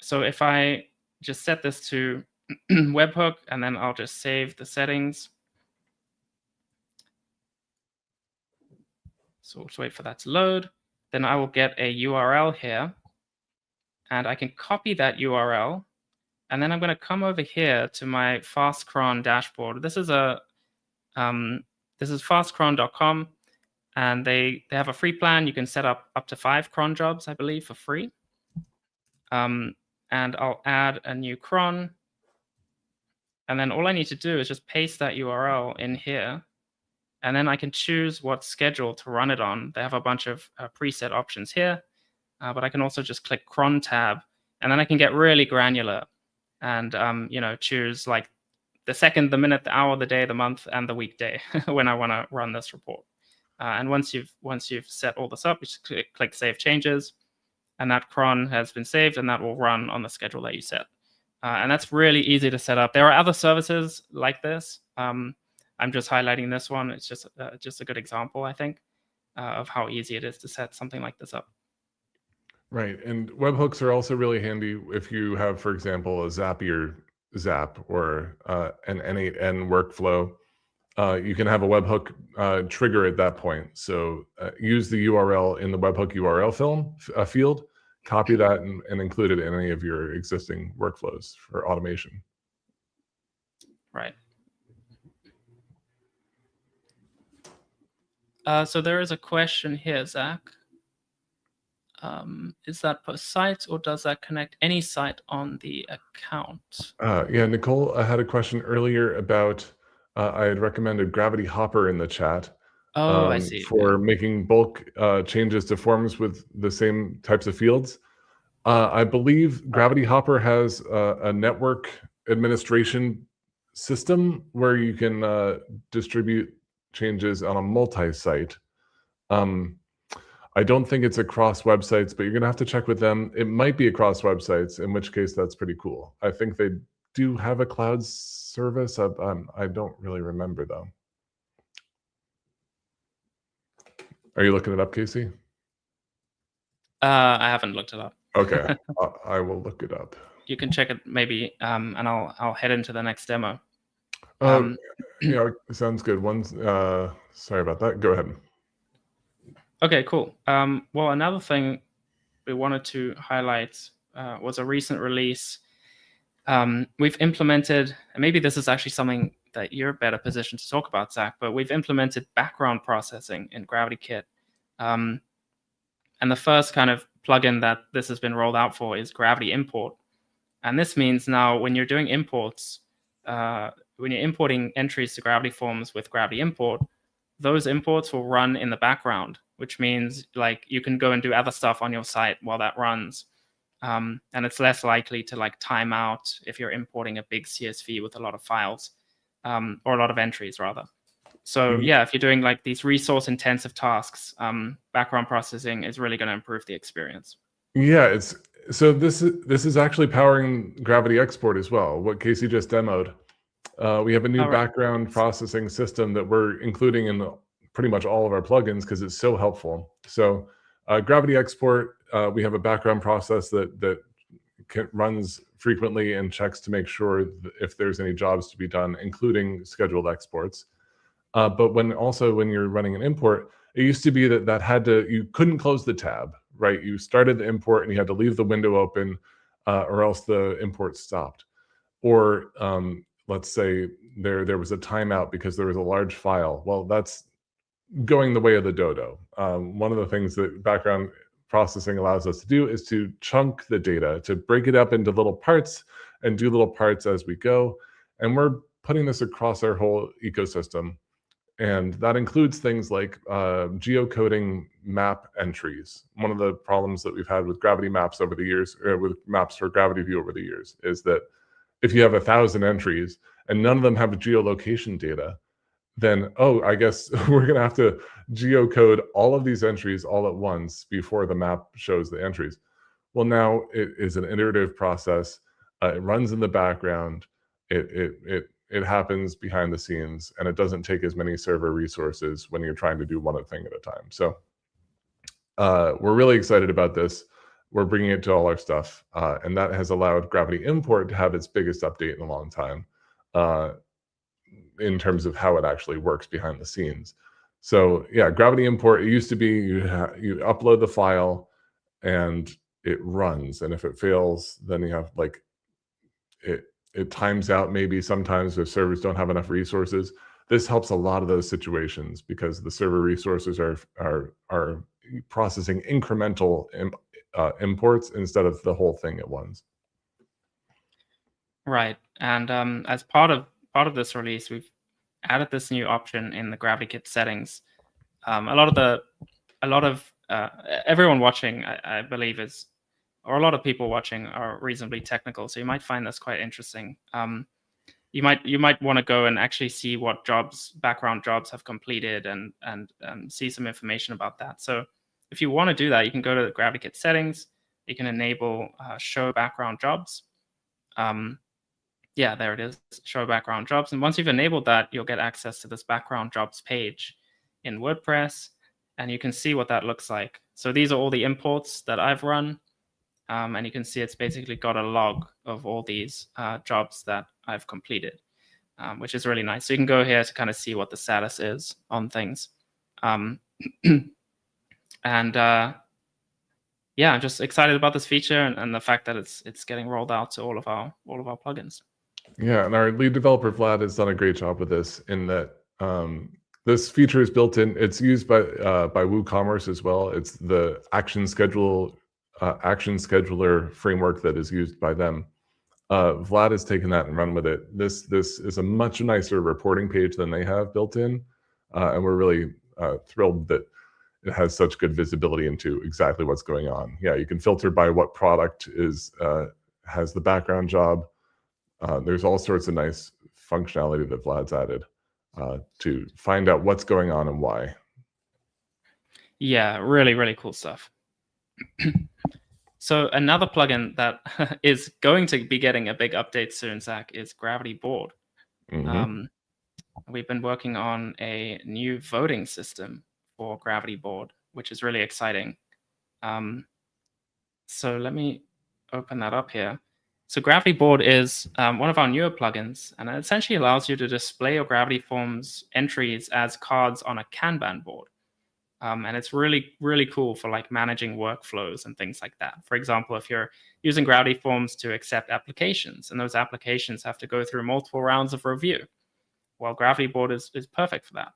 So if I just set this to webhook, and then I'll just save the settings. So we'll just wait for that to load. Then I will get a URL here, and I can copy that URL. And then I'm going to come over here to my FastCron dashboard. This is fastcron.com, and they have a free plan. You can set up to 5 cron jobs, I believe, for free. And I'll add a new cron. And then all I need to do is just paste that URL in here. And then I can choose what schedule to run it on. They have a bunch of preset options here. But I can also just click cron tab. And then I can get really granular and choose like the second, the minute, the hour, the day, the month, and the weekday when I want to run this report. And once you've set all this up, you just click Save Changes. And that cron has been saved, and that will run on the schedule that you set. And that's really easy to set up. There are other services like this. I'm just highlighting this one. It's just a good example, I think, of how easy it is to set something like this up. Right, and webhooks are also really handy if you have, for example, a Zapier Zap or an N8N workflow. You can have a webhook trigger at that point. So use the URL in the webhook URL field, copy that and include it in any of your existing workflows for automation. Right. So there is a question here, Zach. Is that per site, or does that connect any site on the account? Yeah, Nicole had a question earlier about, I had recommended Gravity Hopper in the chat. Oh, I see. For making bulk changes to forms with the same types of fields. I believe Gravity Hopper has a network administration system where you can distribute changes on a multi-site. I don't think it's across websites, but you're going to have to check with them. It might be across websites, in which case that's pretty cool. I think they do have a cloud service. I don't really remember, though. Are you looking it up, Casey? I haven't looked it up. Okay, I will look it up. You can check it maybe, and I'll head into the next demo. Yeah, sounds good. Sorry about that. Go ahead. Okay, cool. Well, another thing we wanted to highlight was a recent release. We've implemented, and maybe this is actually something that you're better positioned to talk about, Zach, but we've implemented background processing in GravityKit. And the first kind of plugin that this has been rolled out for is GravityImport. And this means now when you're doing imports, when you're importing entries to Gravity Forms with GravityImport, those imports will run in the background, which means like you can go and do other stuff on your site while that runs. And it's less likely to like time out if you're importing a big CSV with a lot of files, or a lot of entries rather. So yeah, if you're doing like these resource intensive tasks, background processing is really going to improve the experience. Yeah, so this is actually powering GravityExport as well. What Casey just demoed. We have a new background processing system that we're including in pretty much all of our plugins because it's so helpful. So GravityExport, we have a background process that runs frequently and checks to make sure if there's any jobs to be done, including scheduled exports. But when you're running an import, it used to be that you couldn't close the tab, right? You started the import and you had to leave the window open, or else the import stopped. Or let's say there was a timeout because there was a large file. Well, that's going the way of the dodo. One of the things that background processing allows us to do is to chunk the data, to break it up into little parts and do little parts as we go. And we're putting this across our whole ecosystem. And that includes things like geocoding map entries. One of the problems that we've had with Gravity Maps over the years, with maps for GravityView over the years, is that if you have 1,000 entries and none of them have geolocation data, then, oh, I guess we're going to have to geocode all of these entries all at once before the map shows the entries. Well, now it is an iterative process. It runs in the background. It happens behind the scenes, and it doesn't take as many server resources when you're trying to do one thing at a time. So we're really excited about this. We're bringing it to all our stuff, and that has allowed GravityImport to have its biggest update in a long time in terms of how it actually works behind the scenes. So yeah, GravityImport, it used to be you upload the file and it runs, and if it fails, then you have like it times out maybe sometimes if servers don't have enough resources. This helps a lot of those situations because the server resources are processing incremental imports instead of the whole thing at once. Right, and as part of this release, we've added this new option in the GravityKit settings. A lot of everyone watching, I believe, or a lot of people watching are reasonably technical, so you might find this quite interesting. You might want to go and actually see what background jobs have completed and see some information about that. So if you want to do that, you can go to the GravityKit settings. You can enable show background jobs. Yeah, there it is, show background jobs. And once you've enabled that, you'll get access to this background jobs page in WordPress, and you can see what that looks like. So these are all the imports that I've run. And you can see it's basically got a log of all these jobs that I've completed, which is really nice. So you can go here to kind of see what the status is on things. And yeah, I'm just excited about this feature and the fact that it's getting rolled out to all of our plugins. Yeah, and our lead developer Vlad has done a great job with this in that this feature is built in. It's used by WooCommerce as well. It's the action scheduler framework that is used by them. Vlad has taken that and run with it. This is a much nicer reporting page than they have built in, and we're really thrilled that it has such good visibility into exactly what's going on. Yeah, you can filter by what product has the background job. There's all sorts of nice functionality that Vlad's added to find out what's going on and why. Yeah, really, really cool stuff. So another plugin that is going to be getting a big update soon, Zach, is GravityBoard. Mm-hmm. We've been working on a new voting system for GravityBoard, which is really exciting. So let me open that up here. So GravityBoard is one of our newer plugins, and it essentially allows you to display your Gravity Forms entries as cards on a Kanban board. And it's really, really cool for like managing workflows and things like that. For example, if you're using Gravity Forms to accept applications, and those applications have to go through multiple rounds of review, well, GravityBoard is perfect for that.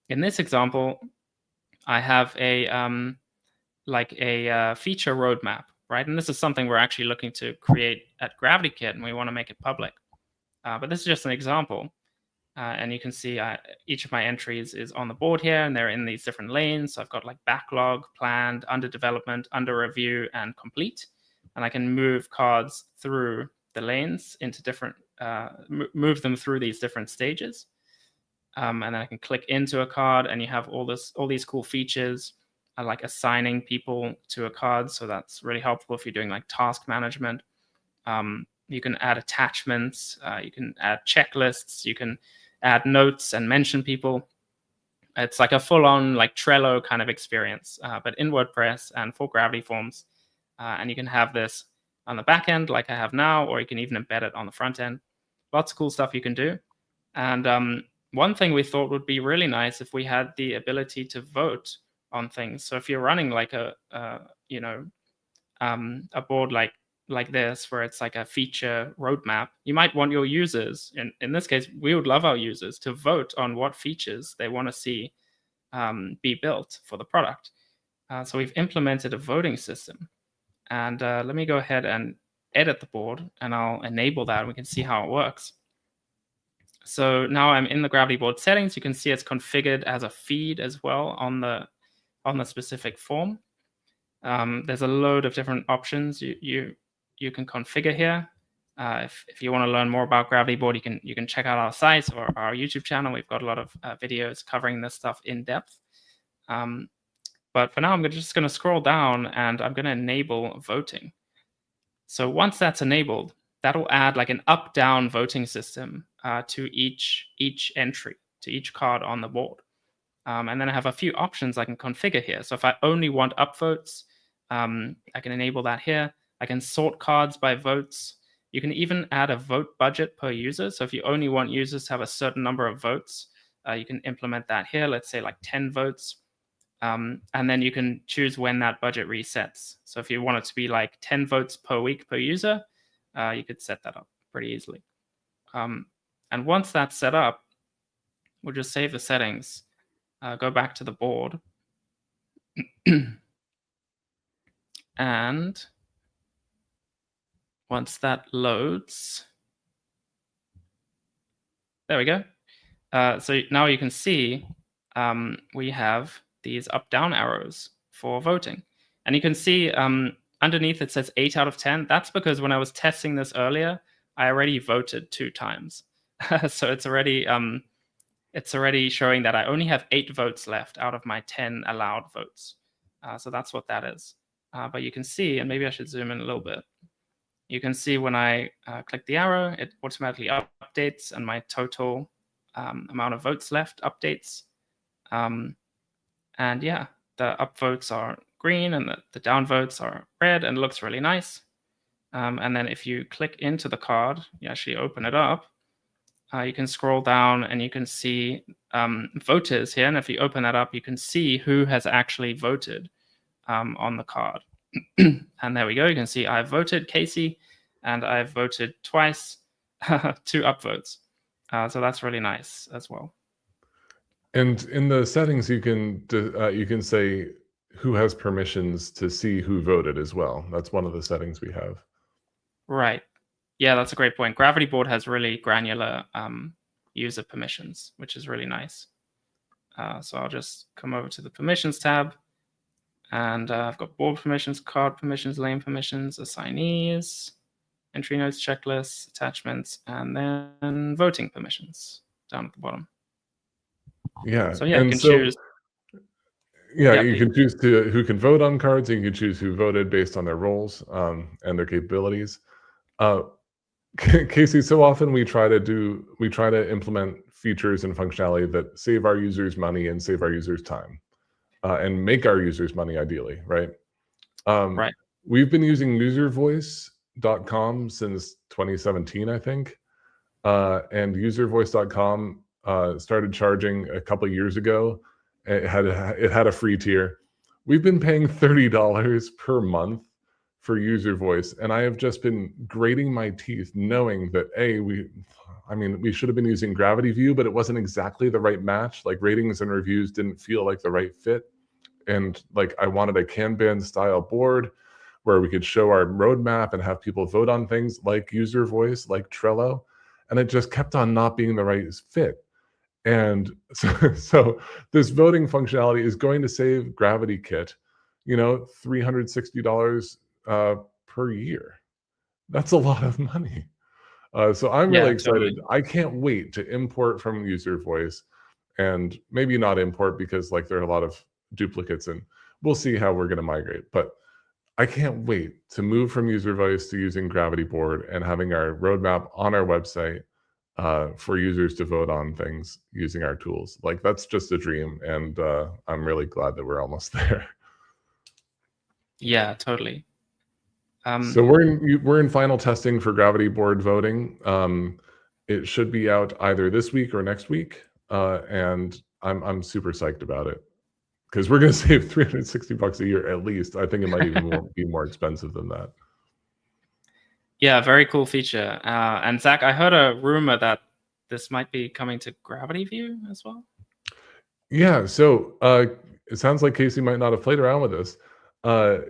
In this example, I have a feature roadmap, right? And this is something we're actually looking to create at GravityKit, and we want to make it public. But this is just an example. And you can see each of my entries is on the board here, and they're in these different lanes. So I've got like backlog, planned, under development, under review, and complete. And I can move cards through the lanes into different, move them through these different stages. And then I can click into a card, and you have all these cool features, like assigning people to a card. So that's really helpful if you're doing like task management. You can add attachments, you can add checklists, you can add notes and mention people. It's like a full-on like Trello kind of experience, but in WordPress and for Gravity Forms. And you can have this on the back end like I have now, or you can even embed it on the front end. Lots of cool stuff you can do. And one thing we thought would be really nice if we had the ability to vote on things. So if you're running like a board like this, where it's like a feature roadmap, you might want your users, in this case, we would love our users to vote on what features they want to see be built for the product. So we've implemented a voting system. And let me go ahead and edit the board, and I'll enable that, and we can see how it works. So now I'm in the GravityBoard settings. You can see it's configured as a feed as well on the specific form. There's a load of different options you can configure here. If you want to learn more about GravityBoard, you can check out our site or our YouTube channel. We've got a lot of videos covering this stuff in depth. But for now, I'm just going to scroll down, and I'm going to enable voting. So once that's enabled, that'll add like an up-down voting system to each entry, to each card on the board. And then I have a few options I can configure here. So if I only want upvotes, I can enable that here. I can sort cards by votes. You can even add a vote budget per user. So if you only want users to have a certain number of votes, you can implement that here. Let's say like 10 votes. And then you can choose when that budget resets. So if you want it to be like 10 votes per week per user, you could set that up pretty easily. And once that's set up, we'll just save the settings, go back to the board. And once that loads, there we go. So now you can see we have these up-down arrows for voting. And you can see underneath it says 8 out of 10. That's because when I was testing this earlier, I already voted 2 times. So it's already showing that I only have 8 votes left out of my 10 allowed votes. So that's what that is. But you can see, and maybe I should zoom in a little bit. You can see when I click the arrow, it automatically updates, and my total amount of votes left updates. And yeah, the upvotes are green and the downvotes are red, and it looks really nice. And then if you click into the card, you actually open it up, you can scroll down and you can see voters here. And if you open that up, you can see who has actually voted on the card. And there we go. You can see I've voted Casey, and I've voted twice, 2 upvotes. So that's really nice as well. And in the settings, you can say who has permissions to see who voted as well. That's one of the settings we have. Right. Yeah, that's a great point. GravityBoard has really granular user permissions, which is really nice. So I'll just come over to the permissions tab, and I've got board permissions, card permissions, lane permissions, assignees, entry notes, checklists, attachments, and then voting permissions down at the bottom. Yeah. So yeah, you can choose. Yeah, you can choose who can vote on cards, and you can choose who voted based on their roles and their capabilities. Casey, so often we try to implement features and functionality that save our users money and save our users time, and make our users money ideally, right? Right. We've been using uservoice.com since 2017, I think, and uservoice.com started charging a couple of years ago. It had a free tier. We've been paying $30 per month for user voice, and I have just been grating my teeth knowing that we should have been using GravityView, but it wasn't exactly the right match. Like, ratings and reviews didn't feel like the right fit, and like I wanted a Kanban style board where we could show our roadmap and have people vote on things like user voice, like Trello, and it just kept on not being the right fit. And so this voting functionality is going to save GravityKit, $360 per year. That's a lot of money. So I'm really excited. Totally. I can't wait to import from user voice, and maybe not import because like there are a lot of duplicates, and we'll see how we're going to migrate. But I can't wait to move from user voice to using GravityBoard and having our roadmap on our website for users to vote on things using our tools. Like, that's just a dream, and I'm really glad that we're almost there. Yeah, totally. So we're in final testing for GravityBoard voting. It should be out either this week or next week, and I'm super psyched about it because we're going to save $360 a year at least. I think it might even be more expensive than that. Yeah, very cool feature. And Zach, I heard a rumor that this might be coming to GravityView as well. Yeah, so it sounds like Casey might not have played around with this. So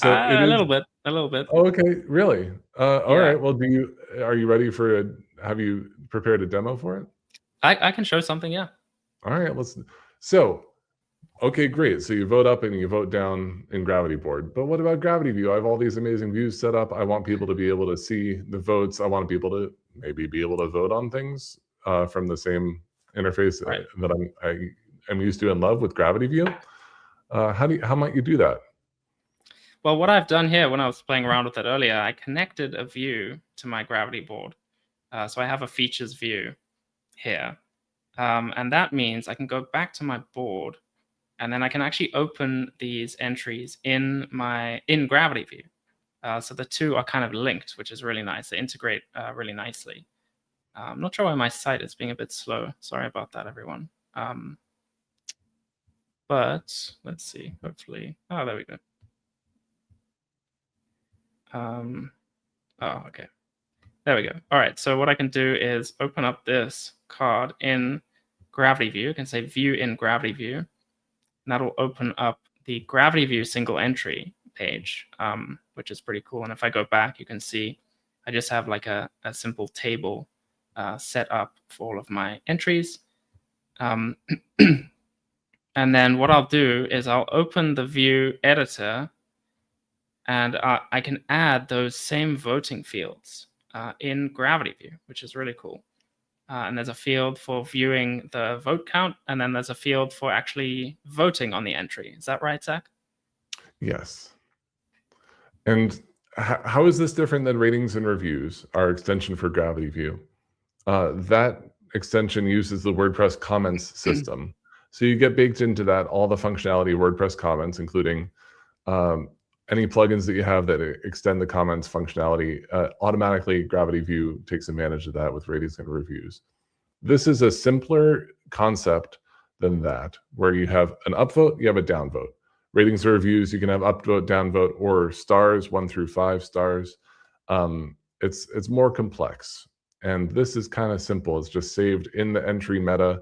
it A is. little bit, a little bit. Oh, okay, really? All Yeah. right. Well, are you ready for have you prepared a demo for it? I can show something, yeah. All right, so okay, great. So you vote up and you vote down in GravityBoard. But what about GravityView? I have all these amazing views set up. I want people to be able to see the votes. I want people to maybe be able to vote on things from the same interface Right. that I'm used to and love with GravityView. How might you do that? Well, what I've done here when I was playing around with it earlier, I connected a view to my GravityBoard. So I have a features view here. And that means I can go back to my board, and then I can actually open these entries in GravityView. So the two are kind of linked, which is really nice. They integrate really nicely. I'm not sure why my site is being a bit slow. Sorry about that, everyone. But let's see, hopefully. Oh, there we go. Oh, okay. There we go. All right, so what I can do is open up this card in GravityView. I can say View in GravityView. And that'll open up the GravityView single entry page, which is pretty cool. And if I go back, you can see I just have like a simple table set up for all of my entries. And then what I'll do is I'll open the view editor, and I can add those same voting fields in GravityView, which is really cool. And there's a field for viewing the vote count, and then there's a field for actually voting on the entry. Is that right, Zach? Yes. And how is this different than ratings and reviews, our extension for GravityView? That extension uses the WordPress comments system. So you get baked into that all the functionality of WordPress comments, including any plugins that you have that extend the comments functionality. Automatically, GravityView takes advantage of that with ratings and reviews. This is a simpler concept than that, where you have an upvote, you have a downvote. Ratings or reviews, you can have upvote, downvote, or stars, 1 through 5 stars. It's more complex. And this is kind of simple. It's just saved in the entry meta.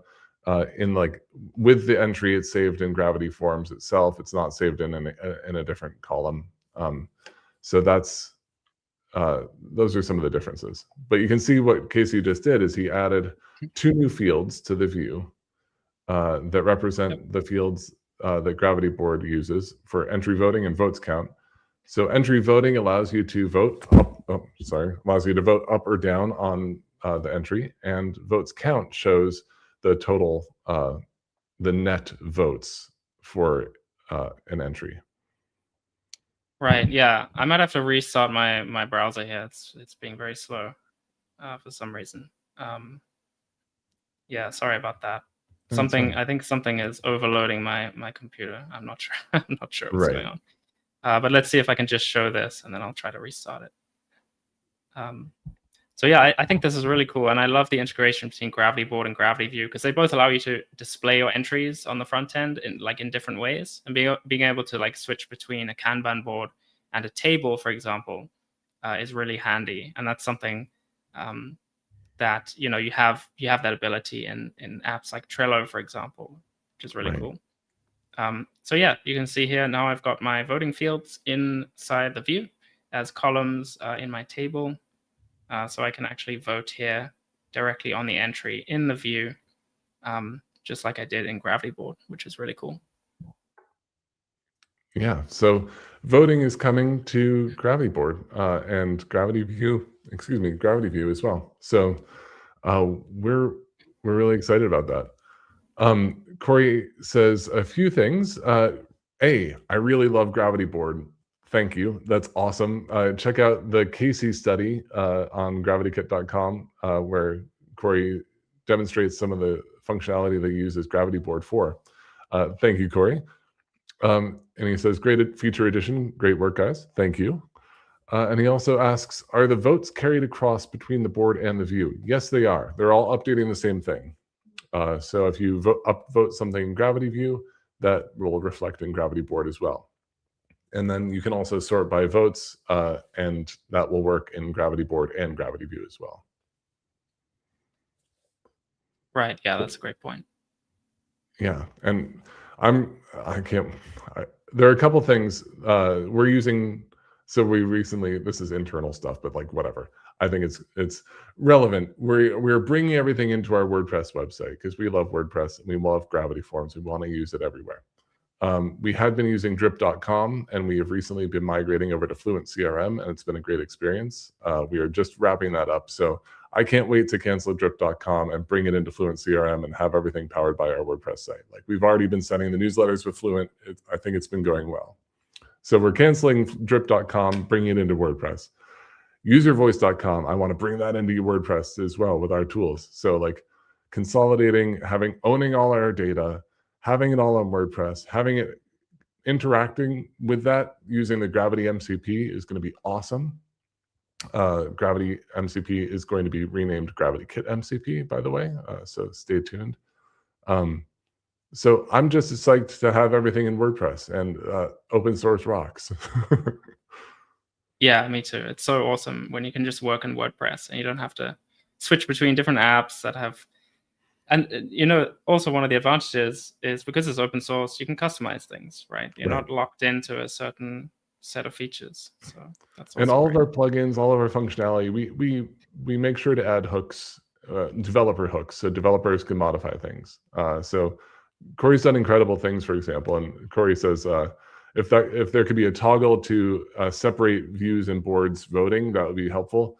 With the entry, it's saved in Gravity Forms itself. It's not saved in a different column. So those are some of the differences. But you can see what Casey just did is he added 2 new fields to the view that represent the fields that GravityBoard uses for entry voting and votes count. So entry voting allows you to vote allows you to vote up or down on the entry, and votes count shows the total, the net votes for an entry. Right. Yeah, I might have to restart my browser here. It's being very slow for some reason. Yeah, sorry about that. I think something is overloading my computer. I'm not sure. I'm not sure what's going on. But let's see if I can just show this, and then I'll try to restart it. So yeah, I think this is really cool, and I love the integration between GravityBoard and GravityView, because they both allow you to display your entries on the front end in different ways, and being able to switch between a Kanban board and a table, for example, is really handy, and that's something that you have that ability in apps like Trello, for example, which is really cool. So yeah, you can see here now I've got my voting fields inside the view as columns in my table. So I can actually vote here directly on the entry in the view, just like I did in GravityBoard, which is really cool. Yeah, so voting is coming to GravityBoard and GravityView as well. So we're really excited about that. Corey says a few things. I really love GravityBoard. Thank you. That's awesome. Check out the Casey study on GravityKit.com where Corey demonstrates some of the functionality they use as GravityBoard for. Thank you, Corey. And he says, great feature addition. Great work, guys. Thank you. And he also asks, are the votes carried across between the board and the view? Yes, they are. They're all updating the same thing. So if you upvote something in GravityView, that will reflect in GravityBoard as well. And then you can also sort by votes, and that will work in GravityBoard and GravityView as well. Right. Yeah, that's a great point. Yeah, and there are a couple things we're using. So we recently, this is internal stuff, but like whatever. I think it's relevant. We're bringing everything into our WordPress website because we love WordPress and we love Gravity Forms. We want to use it everywhere. We had been using drip.com and we have recently been migrating over to Fluent CRM, and it's been a great experience. We are just wrapping that up. So I can't wait to cancel drip.com and bring it into Fluent CRM and have everything powered by our WordPress site. Like we've already been sending the newsletters with Fluent. I think it's been going well. So we're canceling drip.com, bringing it into WordPress. Uservoice.com, I want to bring that into WordPress as well with our tools. So like consolidating, owning all our data, having it all on WordPress, having it interacting with that using the Gravity MCP is going to be awesome. Gravity MCP is going to be renamed GravityKit MCP, by the way, so stay tuned. So I'm just psyched to have everything in WordPress, and open source rocks. Yeah, me too. It's so awesome when you can just work in WordPress and you don't have to switch between different apps that have. And also one of the advantages is because it's open source, you can customize things, right? You're not locked into a certain set of features. So that's also and all great. of our plugins, all of our functionality, we make sure to add hooks, developer hooks, so developers can modify things. So Corey's done incredible things, for example, and Corey says if there could be a toggle to separate views and boards voting, that would be helpful.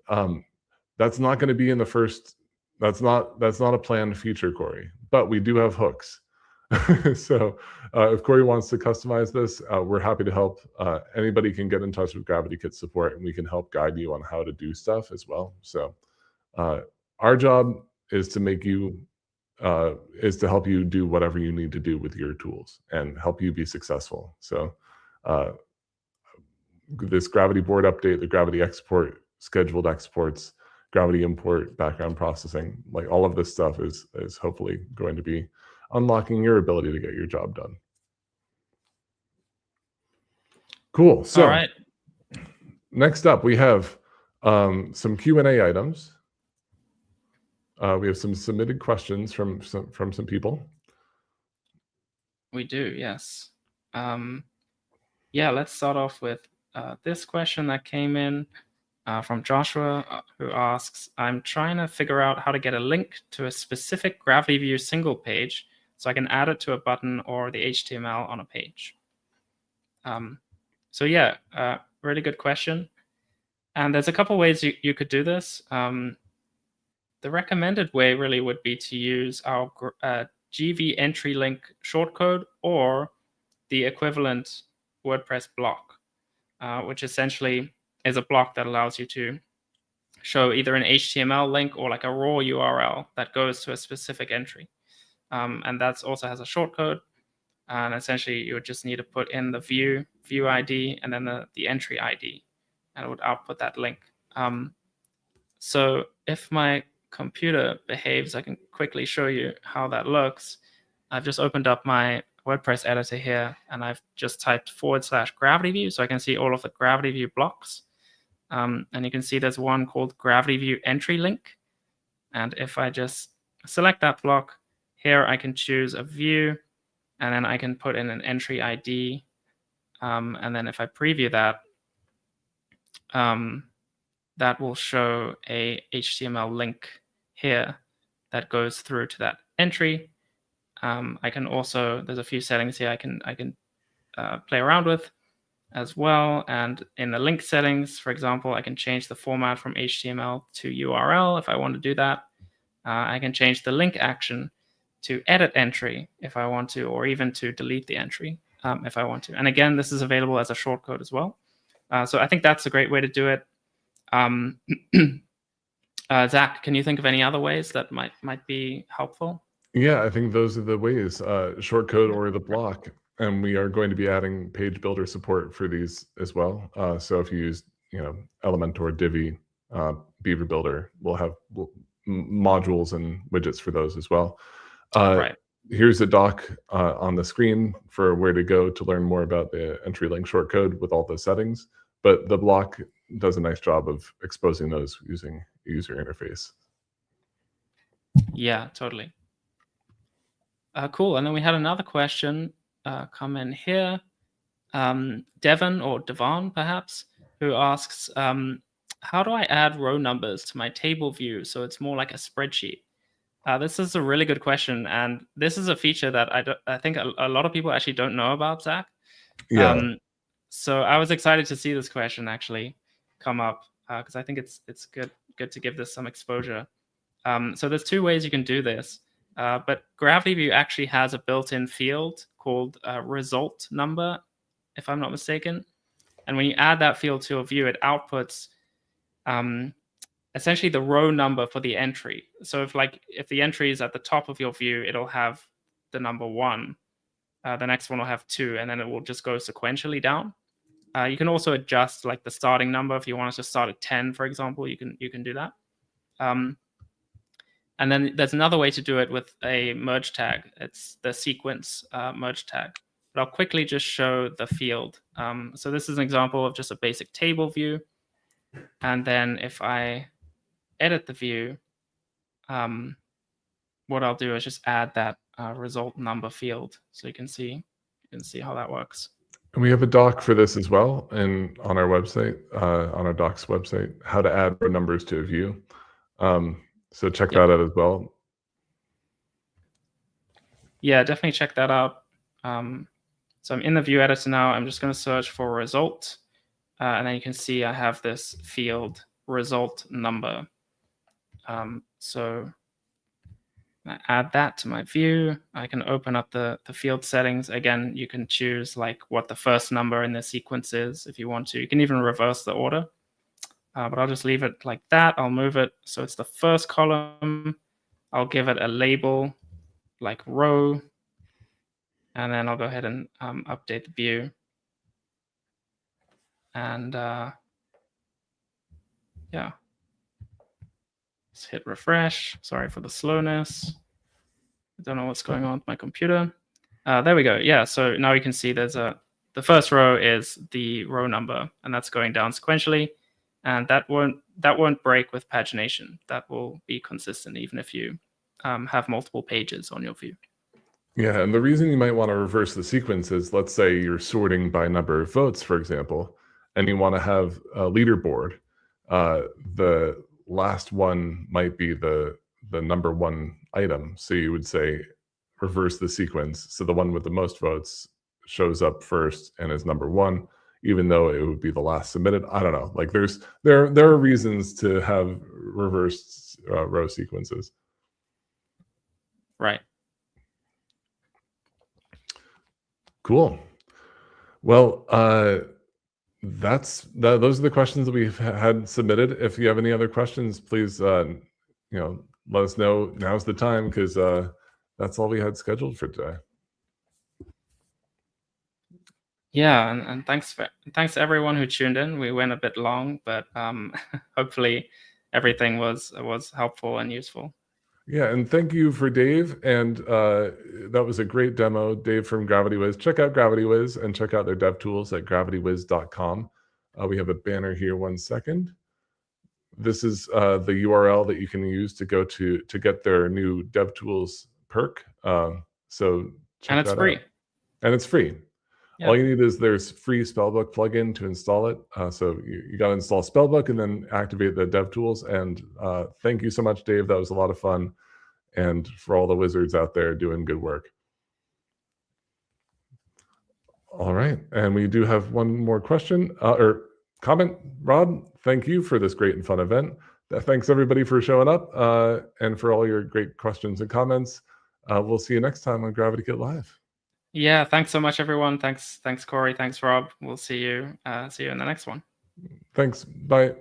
That's not going to be in the first. That's not a planned feature, Corey, but we do have hooks. So if Corey wants to customize this, we're happy to help. Anybody can get in touch with GravityKit support, and we can help guide you on how to do stuff as well. So our job is to make you, is to help you do whatever you need to do with your tools and help you be successful. So this GravityBoard update, the GravityExport, scheduled exports, Gravity import, background processing, like all of this stuff is hopefully going to be unlocking your ability to get your job done. Cool. So all right. Next up, we have some Q&A items. We have some submitted questions from some people. We do, yes. Yeah, let's start off with this question that came in from Joshua, who asks, I'm trying to figure out how to get a link to a specific GravityView single page so I can add it to a button or the HTML on a page. So yeah, really good question. And there's a couple ways you could do this. The recommended way really would be to use our GV entry link shortcode or the equivalent WordPress block, which essentially is a block that allows you to show either an HTML link or like a raw URL that goes to a specific entry. And that also has a shortcode. And essentially, you would just need to put in the view ID and then the entry ID, and it would output that link. So if my computer behaves, I can quickly show you how that looks. I've just opened up my WordPress editor here, and I've just typed /GravityView, so I can see all of the GravityView blocks. And you can see there's one called GravityView entry link. And if I just select that block, here I can choose a view, and then I can put in an entry ID. And then if I preview that, that will show a HTML link here that goes through to that entry. I can also, there's a few settings here I can play around with as well. And in the link settings, for example, I can change the format from HTML to URL if I want to do that. I can change the link action to edit entry if I want to, or even to delete the entry if I want to. And again, this is available as a shortcode as well. So I think that's a great way to do it. Zach, can you think of any other ways that might be helpful? Yeah, I think those are the ways, shortcode or the block. And we are going to be adding page builder support for these as well. So if you use, Elementor, Divi, Beaver Builder, we'll have modules and widgets for those as well. Right. Here's a doc on the screen for where to go to learn more about the entry link shortcode with all the settings. But the block does a nice job of exposing those using user interface. Yeah, totally. Cool. And then we had another question come in here. Devon or Devon, perhaps, who asks, how do I add row numbers to my table view so it's more like a spreadsheet? This is a really good question, and this is a feature that I think a lot of people actually don't know about, Zach. Yeah. So I was excited to see this question actually come up because I think it's good to give this some exposure. So there's two ways you can do this, but GravityView actually has a built-in field called result number, if I'm not mistaken. And when you add that field to your view, it outputs essentially the row number for the entry. So if the entry is at the top of your view, it'll have the number 1. The next one will have 2, and then it will just go sequentially down. You can also adjust like the starting number. If you want us to start at 10, for example, you can do that. And then there's another way to do it with a merge tag. It's the sequence merge tag. But I'll quickly just show the field. So this is an example of just a basic table view. And then if I edit the view, what I'll do is just add that result number field, so you can see how that works. And we have a doc for this as well, and on our website, on our docs website, how to add row numbers to a view. So check that out as well. Yeah, definitely check that out. So I'm in the view editor now. I'm just going to search for result, and then you can see I have this field result number. So I add that to my view. I can open up the field settings. Again, you can choose like what the first number in the sequence is if you want to. You can even reverse the order, but I'll just leave it like that. I'll move it so it's the first column. I'll give it a label like row, and then I'll go ahead and update the view. And yeah. Let's hit refresh. Sorry for the slowness. I don't know what's going on with my computer. There we go. Yeah, so now you can see there's the first row is the row number, and that's going down sequentially. And that won't break with pagination. That will be consistent even if you have multiple pages on your view. Yeah, and the reason you might want to reverse the sequence is, let's say you're sorting by number of votes, for example, and you want to have a leaderboard. The last one might be the number 1 item. So you would say reverse the sequence. So the one with the most votes shows up first and is number 1, even though it would be the last submitted. I don't know. Like there are reasons to have reversed row sequences. Right. Cool. Well, those are the questions that we've had submitted. If you have any other questions, please, let us know. Now's the time, because that's all we had scheduled for today. Yeah, and thanks to everyone who tuned in. We went a bit long, but hopefully everything was helpful and useful. Yeah, and thank you for Dave. And that was a great demo, Dave from Gravity Wiz. Check out Gravity Wiz and check out their dev tools at gravitywiz.com. We have a banner here. 1 second. This is the URL that you can use to go to get their new dev tools perk. So check and it's that free. out. And it's free. Yeah. All you need is there's free Spellbook plugin to install it. So you got to install Spellbook and then activate the dev tools. And thank you so much, Dave. That was a lot of fun. And for all the wizards out there doing good work. All right. And we do have one more question or comment. Rob, thank you for this great and fun event. Thanks, everybody, for showing up and for all your great questions and comments. We'll see you next time on GravityKit Live. Yeah, thanks so much, everyone. Thanks, Corey. Thanks, Rob. We'll see you in the next one. Thanks. Bye.